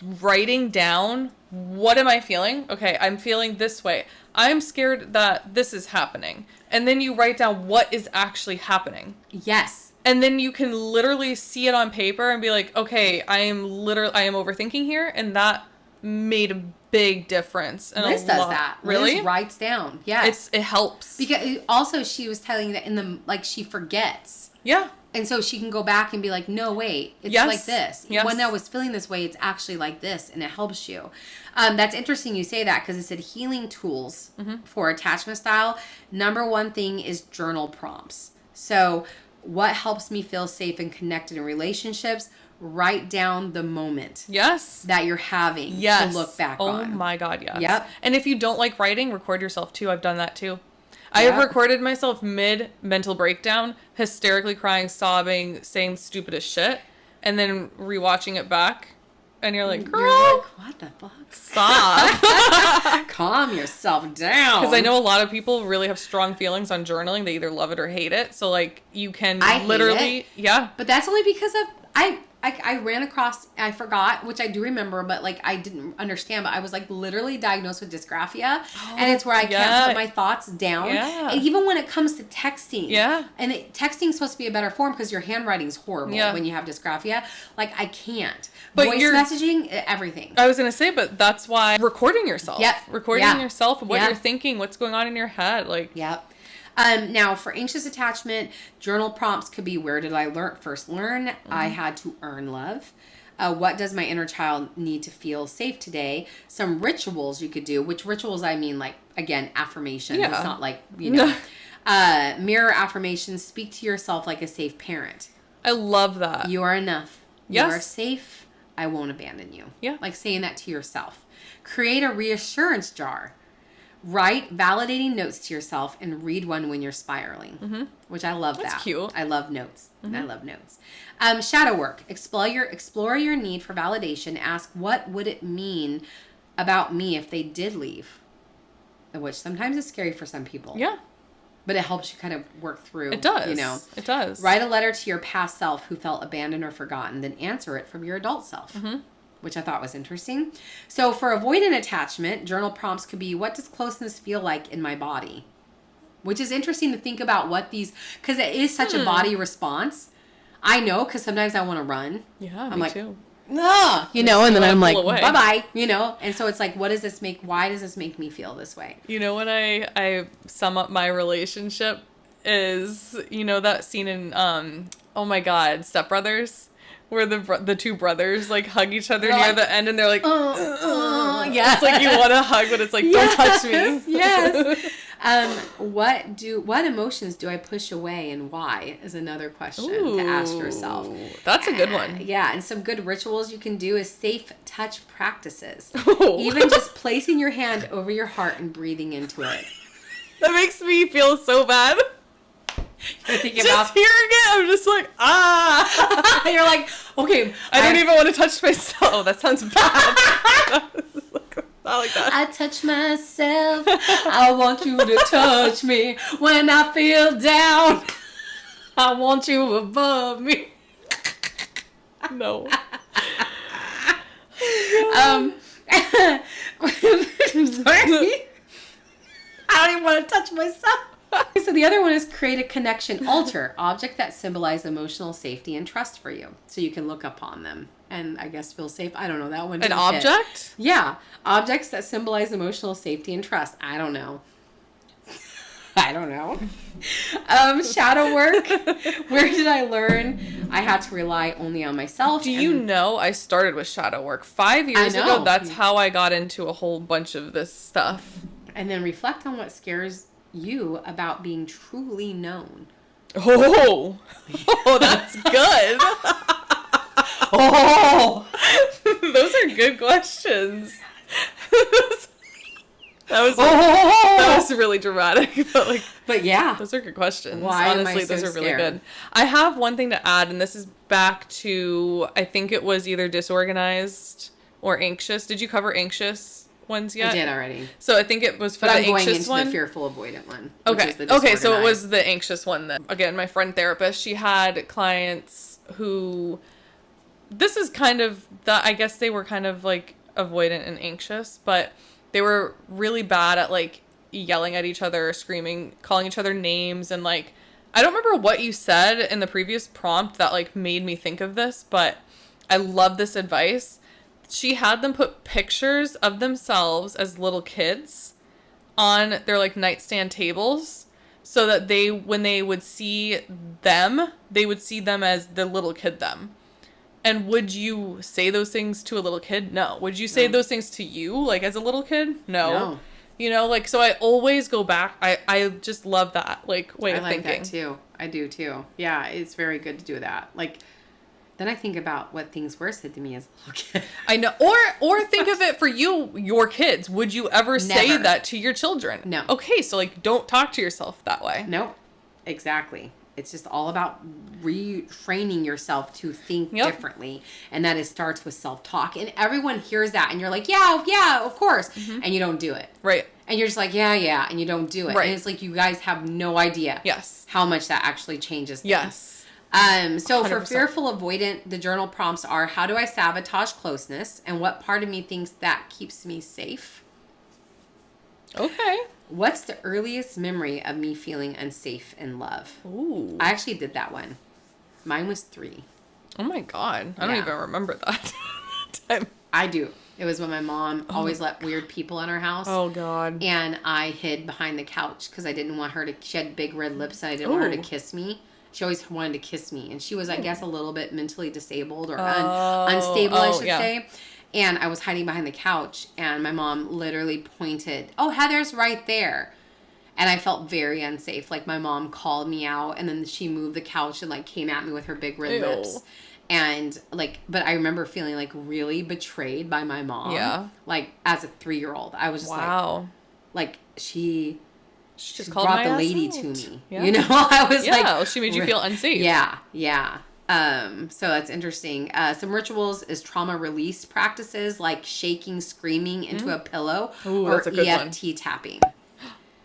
Writing down, what am I feeling? Okay, I'm feeling this way. I'm scared that this is happening. And then you write down what is actually happening. Yes. And then you can literally see it on paper and be like, okay, I am overthinking here. And that made a big difference. And Liz does that. Really? Liz writes down. Yes. It helps. Because also she was telling that she forgets. Yeah. And so she can go back and be like, no, wait, it's Yes. like this. Yes. When I was feeling this way, it's actually like this, and it helps you. That's interesting you say that, because it said healing tools for attachment style. Number one thing is journal prompts. So what helps me feel safe and connected in relationships? Write down the moment Yes. that you're having Yes. to look back on. Oh my God, yes. Yep. And if you don't like writing, record yourself too. I've done that too. I have recorded myself mid mental breakdown, hysterically crying, sobbing, saying stupidest shit, and then rewatching it back. And you're like, girl, You're like, what the fuck? stop. Calm yourself down. Because I know a lot of people really have strong feelings on journaling. They either love it or hate it. So, like, you can I hate literally, it. yeah. But that's only because of I ran across, I forgot, which I do remember, but like I didn't understand, but I was like literally diagnosed with dysgraphia, and it's where I can't put my thoughts down. Yeah. And even when it comes to texting. Yeah. And texting's supposed to be a better form because your handwriting is horrible when you have dysgraphia. Like I can't. But Voice messaging, everything. I was going to say, but that's why recording yourself. Yep. Recording Yeah. yourself, what Yeah. you're thinking, what's going on in your head. Like, Yep. Now, for anxious attachment, journal prompts could be, where did I first learn? I had to earn love. What does my inner child need to feel safe today? Some rituals you could do, which rituals I mean, like, again, affirmations. Yeah. It's not like, you know, mirror affirmations. Speak to yourself like a safe parent. I love that. You are enough. Yes. You are safe. I won't abandon you. Yeah. Like saying that to yourself. Create a reassurance jar. Write validating notes to yourself and read one when you're spiraling, which I love. That's that. cute. I love notes. I love notes. Shadow work. Explore your need for validation. Ask, what would it mean about me if they did leave? Which sometimes is scary for some people. Yeah. But it helps you kind of work through. It does. You know. It does. Write a letter to your past self who felt abandoned or forgotten, then answer it from your adult self. Which I thought was interesting. So for avoidant attachment, journal prompts could be, what does closeness feel like in my body? Which is interesting to think about what these, because it is such a body response. I know, because sometimes I want to run. Yeah, I'm me like, too. no, you know, and then I'm like, pull away. bye-bye, you know? And so it's like, why does this make me feel this way? You know, when I sum up my relationship is, you know, that scene in, oh my God, Step Brothers? Where the two brothers like hug each other near the end, and they're like, yeah, it's like you want to hug, but it's like, don't touch me. Yes. What emotions do I push away, and why? Is another question to ask yourself. That's a good one. Yeah, and some good rituals you can do is safe touch practices. Oh. Even just placing your hand over your heart and breathing into it. That makes me feel so bad. You're thinking Just about hearing it, I'm just like, you're like, okay, I don't even want to touch myself. Oh, that sounds bad. Not like that. I touch myself. I want you to touch me when I feel down. I want you above me. No. Sorry. I don't even want to touch myself. So the other one is create a connection altar, object that symbolize emotional safety and trust for you. So you can look upon them and I guess feel safe. I don't know, that one. An object? Yeah. Objects that symbolize emotional safety and trust. I don't know. I don't know. Shadow work. Where did I learn I had to rely only on myself? Do you know I started with shadow work 5 years ago? That's how I got into a whole bunch of this stuff. And then reflect on what scares you about being truly known. Oh, that's good. Oh, those are good questions. That was really dramatic, but yeah, those are good questions. Why Honestly, am I so those are really scared? good. I have one thing to add, and this is back to, I think it was either disorganized or anxious. Did you cover anxious ones yet? I did already. So I think it was for But the I'm going anxious into one. the fearful avoidant one. Okay. Okay, so it was the anxious one then. Again, my friend therapist, she had clients who, this is kind of, I guess they were kind of like avoidant and anxious, but they were really bad at like yelling at each other, screaming, calling each other names, and like, I don't remember what you said in the previous prompt that like made me think of this, but I love this advice. She had them put pictures of themselves as little kids on their like nightstand tables so that when they would see them, they would see them as the little kid them. And would you say those things to a little kid? No. Would you say those things to you, like, as a little kid? No. You know, like, so I always go back. I just love that, like, way of thinking. I like that, too. I do, too. Yeah, it's very good to do that. Like, then I think about what things were said to me as a little kid. I know. Or think of it for you, your kids. Would you ever say that to your children? No. Okay, so, like, don't talk to yourself that way. No. Exactly. It's just all about retraining yourself to think differently. And that starts with self-talk. And everyone hears that. And you're like, yeah, of course. Mm-hmm. And you don't do it. Right. And you're just like, yeah. And you don't do it. Right. And it's like you guys have no idea how much that actually changes things. Yes. So 100%. For fearful avoidant, the journal prompts are, how do I sabotage closeness? And what part of me thinks that keeps me safe? Okay. What's the earliest memory of me feeling unsafe in love? Ooh. I actually did that one. Mine was 3. Oh my God. I don't even remember that. I do. It was when my mom always let weird people in our house. Oh God. And I hid behind the couch because I didn't want her to, she had big red lips and I didn't want her to kiss me. She always wanted to kiss me. And she was, I guess, a little bit mentally disabled or unstable, I should say. And I was hiding behind the couch, and my mom literally pointed, "Oh, Heather's right there." And I felt very unsafe. Like, my mom called me out, and then she moved the couch and, like, came at me with her big red lips. And, like, but I remember feeling, like, really betrayed by my mom. Yeah. Like, as a 3-year-old. I was just like, she just brought the lady to me. Yeah. You know? I was like... Yeah, she made you feel unsafe. Yeah, yeah. So that's interesting. Some rituals is trauma release practices, like shaking, screaming into a pillow, or that's a good EFT tapping.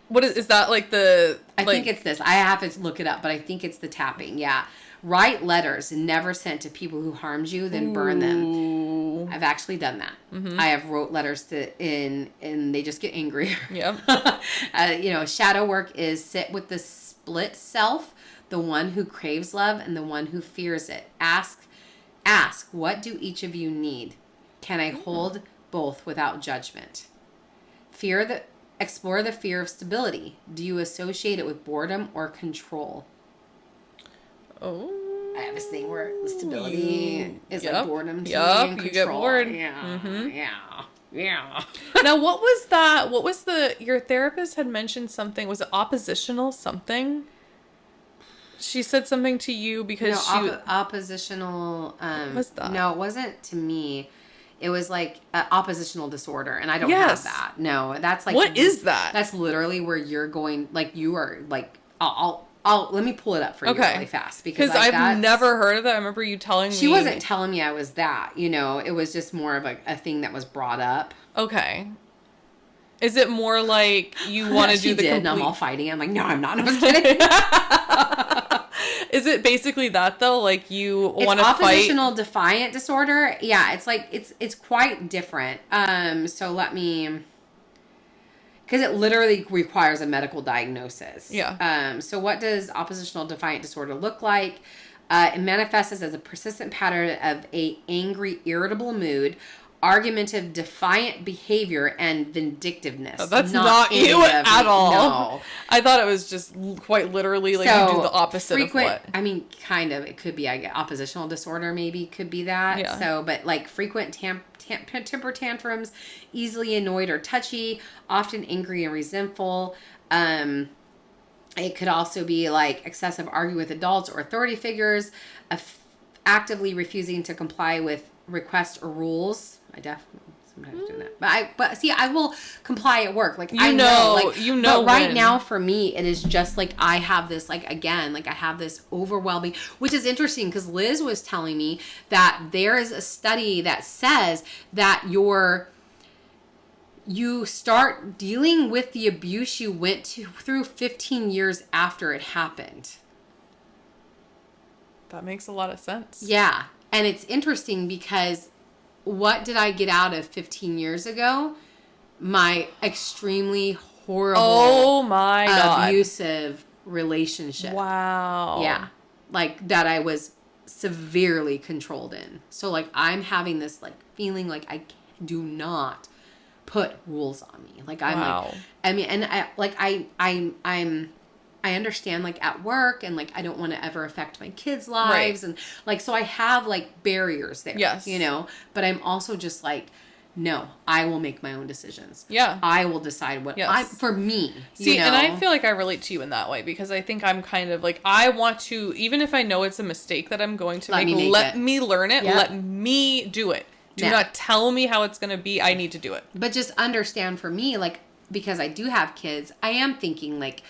What is that like the... I think it's this. I have to look it up, but I think it's the tapping. Yeah. Write letters never sent to people who harmed you, then burn them. I've actually done that. I have wrote letters and they just get angrier. Yeah. Shadow work is sit with the split self, the one who craves love and the one who fears it. Ask, what do each of you need? Can I hold both without judgment? Explore the fear of stability. Do you associate it with boredom or control? Oh. I have this thing where the stability is like boredom to me and control. You get bored. Yeah. Now, what was that? What was your therapist had mentioned something. Was it oppositional something? She said something to you because oppositional. What's that? No, it wasn't to me. It was like oppositional disorder, and I don't have that. No, that's like... What is that? That's literally where you're going, like, you are, like... I'll let me pull it up for you really fast. Because I've never heard of that. I remember you telling me... She wasn't telling me I was that, It was just more of a thing that was brought up. Okay. Is it more like you want to do the complete... and I'm all fighting. I'm like, no, I'm not. I was kidding. Is it basically that though? Like you want to fight? Oppositional defiant disorder. Yeah, it's like it's quite different. So let me, because it literally requires a medical diagnosis. Yeah. So what does oppositional defiant disorder look like? It manifests as a persistent pattern of a angry, irritable mood, argumentative, defiant behavior, and vindictiveness. Oh, that's not you at all. No. I thought it was just quite literally like you do the opposite of what. I mean, kind of. It could be, I guess, oppositional disorder maybe could be that. Yeah. So, but like frequent temper tantrums, easily annoyed or touchy, often angry and resentful. It could also be like excessive arguing with adults or authority figures, actively refusing to comply with requests or rules. I definitely sometimes do that. But see, I will comply at work. Like, I know. But right now for me, it is just like I have this, like, again, like I have this overwhelming, which is interesting because Liz was telling me that there is a study that says that you start dealing with the abuse you went through 15 years after it happened. That makes a lot of sense. Yeah. And it's interesting because what did I get out of 15 years ago? My extremely horrible, abusive relationship. Wow. Yeah. Like that I was severely controlled in. So like I'm having this like feeling like I do not put rules on me. Like I'm like, I mean, and I understand like at work and like I don't want to ever affect my kids' lives and like so I have like barriers there. Yes. But I'm also just like, no, I will make my own decisions. Yeah. I will decide what for me. See, and I feel like I relate to you in that way because I think I'm kind of like I want to, even if I know it's a mistake that I'm going to let me learn it. Yep. Let me do it. Do not tell me how it's going to be. I need to do it. But just understand for me, like, because I do have kids, I am thinking like,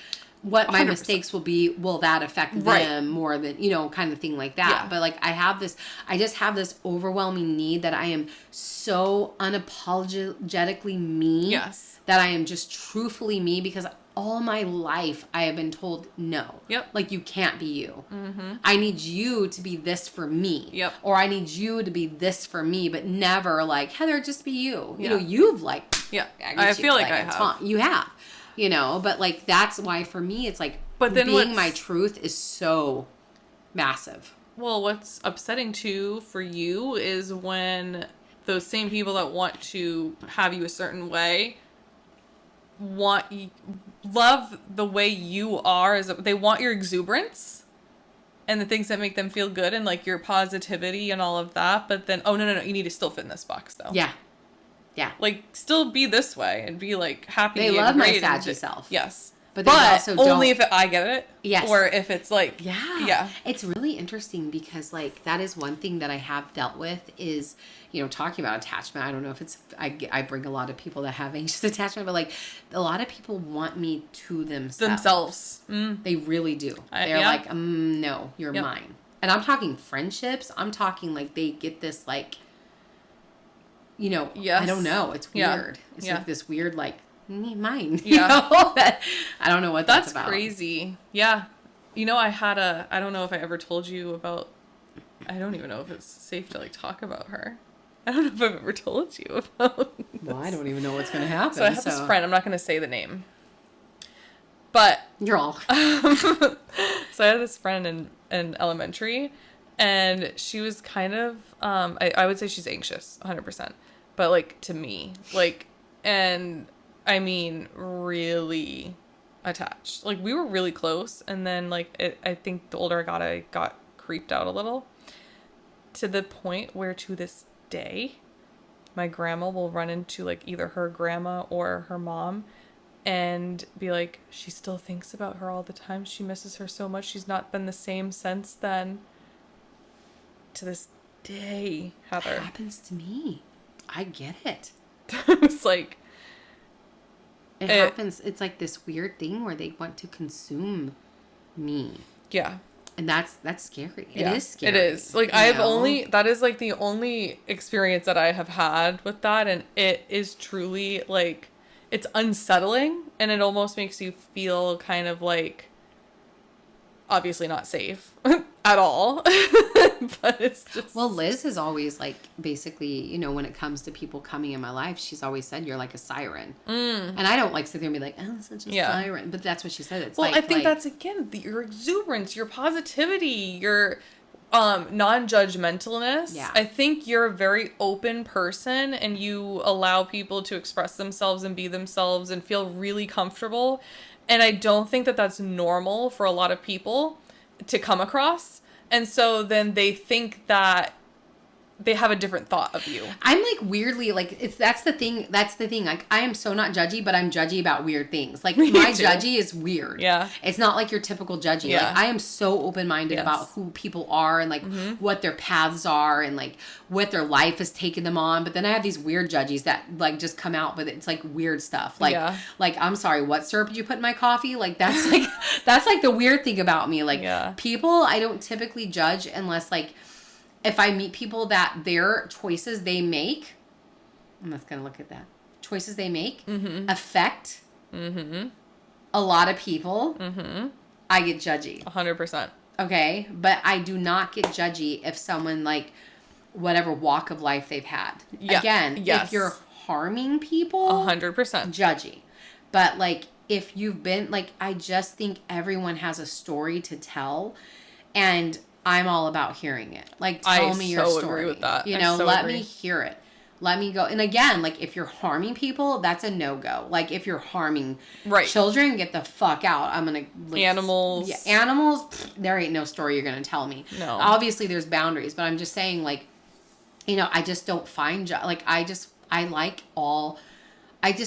what my 100%. Mistakes will be, will that affect them more than, kind of thing like that. Yeah. But like I just have this overwhelming need that I am so unapologetically me. Yes. That I am just truthfully me because all my life I have been told no. Yep. Like you can't be you. Mm-hmm. I need you to be this for me. Yep. Or I need you to be this for me, but never like, Heather, just be you. You've like. Yeah. I feel like I have. Fine. You have. But like that's why for me it's like but then being my truth is so massive. Well, what's upsetting too for you is when those same people that want to have you a certain way love the way you are, they want your exuberance, and the things that make them feel good and like your positivity and all of that. But then, oh, no, you need to still fit in this box though. Yeah. Yeah. Like, still be this way and be like happy. They and love my great and saggy self. Yes. But also only don't. if I get it. Yes. Or if it's like, yeah. It's really interesting because like that is one thing that I have dealt with is, you know, talking about attachment. I don't know if it's, I bring a lot of people that have anxious attachment, but like a lot of people want me to themselves. They really do. They're like, no, you're mine. And I'm talking friendships. I'm talking like they get this like, you know, I don't know. It's weird. It's like this weird like, mine. You know? That, I don't know what that's about. That's crazy. Yeah. You know, I don't know if I ever told you about, I don't even know if it's safe to like talk about her. I don't know if I've ever told you about this. Well, I don't even know what's going to happen. So I have this friend, I'm not going to say the name. But. You're all. So I had this friend in elementary, and she was kind of, I would say she's anxious, 100%. But like to me, like, and I mean, really attached. Like, we were really close, and then, like, I think the older I got creeped out a little. To the point where, to this day, my grandma will run into, like, either her grandma or her mom and be like, she still thinks about her all the time. She misses her so much. She's not been the same since then. To this day, Heather. That happens to me. I get it. It's like... It happens. It's like this weird thing where they want to consume me. Yeah. And that's scary. Yeah, it is scary. It is. Like, that is like the only experience that I have had with that. And it is truly like, it's unsettling. And it almost makes you feel kind of like, obviously not safe at all. But it's just. Well, Liz has always like, basically, you know, when it comes to people coming in my life, she's always said, you're like a siren. And I don't like sit there and be like, oh, such a siren. But that's what she said. It's well, like, I think that's, again, your exuberance, your positivity, your non-judgmentalness. Yeah. I think you're a very open person, and you allow people to express themselves and be themselves and feel really comfortable. And I don't think that that's normal for a lot of people to come across. And so then they think that they have a different thought of you. I'm like weirdly like that's the thing. Like, I am so not judgy, but I'm judgy about weird things. Like, my judgy is weird. Yeah. It's not like your typical judgy. Yeah. Like, I am so open-minded about who people are and like what their paths are and like what their life has taken them on. But then I have these weird judgies that like just come out, but it's like weird stuff. Like, like, I'm sorry, what syrup did you put in my coffee? Like, that's like, that's like the weird thing about me. Like, people I don't typically judge unless like, if I meet people that their choices they make, I'm just going to look at that. Choices they make affect a lot of people, I get judgy. 100%. Okay? But I do not get judgy if someone, like, whatever walk of life they've had. Yeah. Again, if you're harming people, 100%. Judgy. But, like, if you've been, like, I just think everyone has a story to tell, and I'm all about hearing it. Like, tell me your story. I agree with that. You know, let me hear it. Let me go. And again, like, if you're harming people, that's a no-go. Like, if you're harming children, get the fuck out. I'm going to... Like, animals. Yeah, animals, there ain't no story you're going to tell me. No. Obviously, there's boundaries, but I'm just saying, like, you know, I just don't find... Like, I just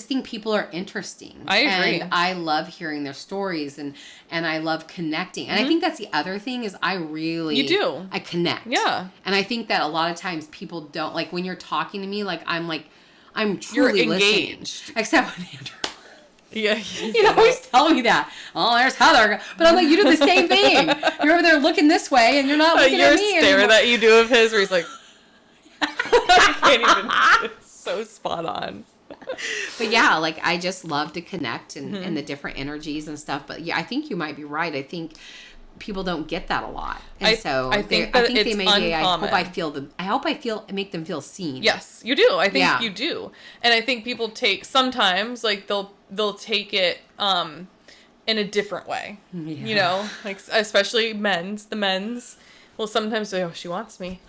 think people are interesting. I agree. And I love hearing their stories and I love connecting. And I think that's the other thing is I connect. Yeah. And I think that a lot of times people don't, like, when you're talking to me, like, I'm truly engaged. listening. Except when Andrew. Yeah. You always tell me that. Oh, there's Heather. But I'm like, you do the same thing. You're over there looking this way and you're not looking at me. Your stare that you do of his where he's like, I can't even, it's so spot on. But yeah, like, I just love to connect and the different energies and stuff. But yeah, I think you might be right. I think people don't get that a lot. And I think they may be, I hope I make them feel seen. Yes, you do. I think you do. And I think people sometimes, like, they'll take it in a different way. Yeah. You know, like, especially the men's will sometimes say, oh, she wants me.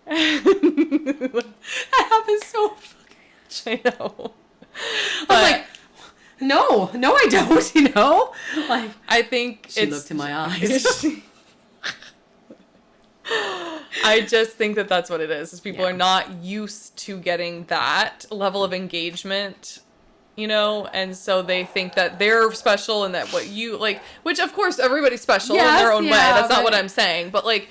That happens so fucking much. I know. I'm like, no, I don't, you know? Like, I think she looked in my eyes. I just think that that's what it is people Yeah. are not used to getting that level of engagement, you know, and so they think that they're special and that what you like, which of course everybody's special in their own way. That's not what I'm saying, but like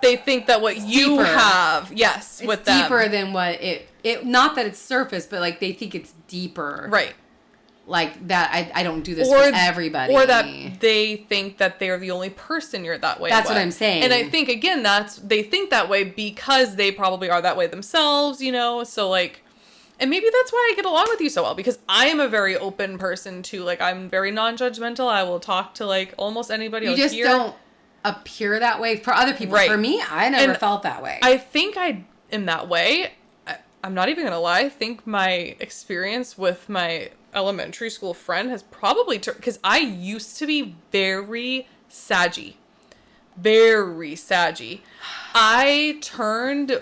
they think that what you deeper. have, It's with them, deeper than what it not that it's surface, but like they think it's deeper. right? Like that I don't do this with everybody. Or that they think that they're the only person you're that way That's with. what I'm saying. And I think, again, they think that way because they probably are that way themselves, you know? So, like, and maybe that's why I get along with you so well, because I am a very open person, too. Like, I'm very non-judgmental. I will talk to, like, almost anybody. You just don't appear that way for other people. Right. For me, I never And felt that way. I think I am that way. I'm not even going to lie. I think my experience with my elementary school friend has probably because I used to be very saggy. I turned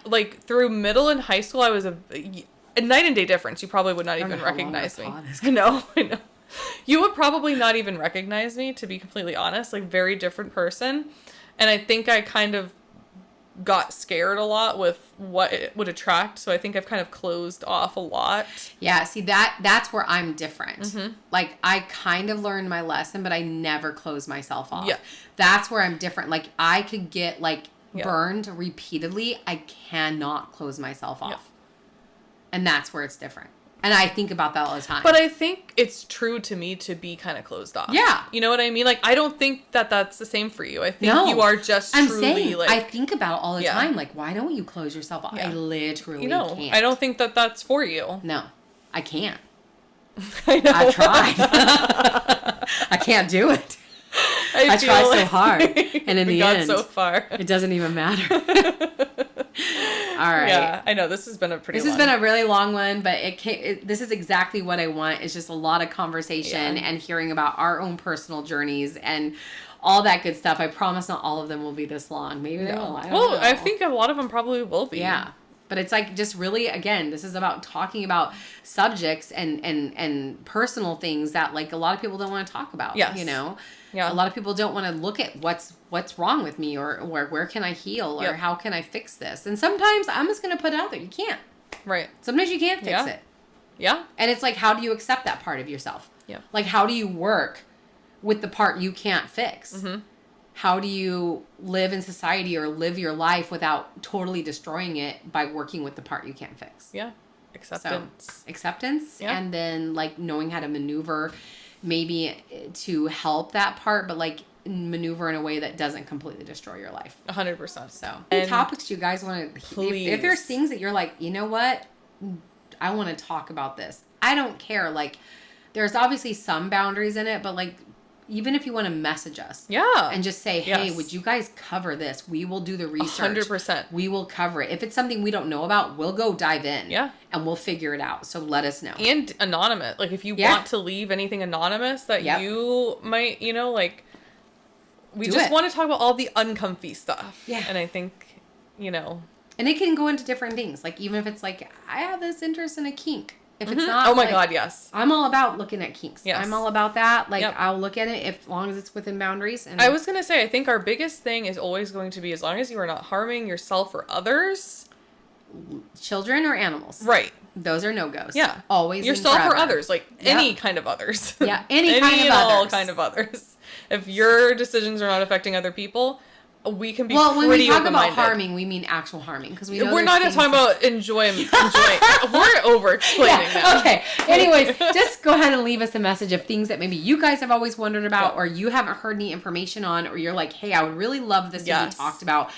like through middle and high school. I was a night and day difference. You probably would not even recognize me. I know. You would probably not even recognize me, to be completely honest. Like, very different person. And I think I kind of got scared a lot with what it would attract, so I think I've kind of closed off a lot. Yeah, see that's where I'm different. Like, I kind of learned my lesson, but I never closed myself off. Yeah. That's where I'm different. Like, I could get like burned repeatedly. I cannot close myself off. And that's where it's different. And I think about that all the time. But I think it's true to me to be kind of closed off. Yeah. You know what I mean? Like, I don't think that that's the same for you. I think No. you are just I'm truly saying, like... I think about it all the time. Like, why don't you close yourself off? Yeah. I literally can't. I don't think that that's for you. No, I can't. I know. I've tried. I can't do it. I try so hard. And in the end, so far. it doesn't even matter. All right. Yeah, I know. This has been a This has been a really long one, but this is exactly what I want. It's just a lot of conversation and hearing about our own personal journeys and all that good stuff. I promise not all of them will be this long. Maybe they will. I don't know. I think a lot of them probably will be. Yeah. But it's like just really, again, this is about talking about subjects and personal things that like a lot of people don't want to talk about. Yes. You know? Yeah. A lot of people don't want to look at what's wrong with me or where can I heal or how can I fix this. And sometimes I'm just going to put it out there. You can't. Right. Sometimes you can't fix it. Yeah. And it's like, how do you accept that part of yourself? Yeah. Like, how do you work with the part you can't fix? Mm-hmm. How do you live in society or live your life without totally destroying it by working with the part you can't fix? Yeah. Acceptance. So, acceptance. Yeah. And then like knowing how to maneuver maybe to help that part, but like maneuver in a way that doesn't completely destroy your life. 100%. So any topics you guys want to, please. If there's things that you're like, you know what, I want to talk about this. I don't care. Like, there's obviously some boundaries in it, but like, even if you want to message us. Yeah. And just say, hey, would you guys cover this? We will do the research. 100%. We will cover it. If it's something we don't know about, we'll go dive in. Yeah. And we'll figure it out. So let us know. And anonymous. Like, if you want to leave anything anonymous that you might, you know, like, we just want to talk about all the uncomfy stuff. Yeah. And I think, you know. And it can go into different things. Like, even if it's like, I have this interest in a kink. If it's not, oh my like, God, yes. I'm all about looking at kinks. Yes. I'm all about that. Like, I'll look at it as long as it's within boundaries. And I was going to say, I think our biggest thing is always going to be as long as you are not harming yourself or others. Children or animals. Right. Those are no-goes. Yeah. Always. Yourself or others. Like, any kind of others. Yeah, any kind of and all others. kind of others. If your decisions are not affecting other people, we can be when we talk open-minded. about harming, we mean actual harming. Because we're not talking about enjoying. We're over-explaining now. Okay. Anyways, just go ahead and leave us a message of things that maybe you guys have always wondered about or you haven't heard any information on, or you're like, hey, I would really love this to be talked about.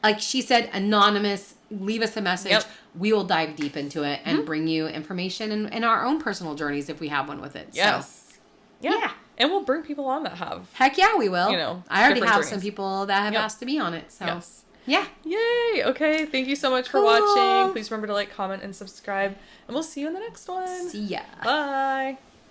Like she said, anonymous, leave us a message. Yep. We will dive deep into it and bring you information and our own personal journeys if we have one with it. Yes. So, yeah. And we'll bring people on that have. Heck yeah, we will. You know, I already have journeys. some people that have asked to be on it. So, yes. Yeah. Yay. Okay. Thank you so much for watching. Please remember to like, comment, and subscribe. And we'll see you in the next one. See ya. Bye.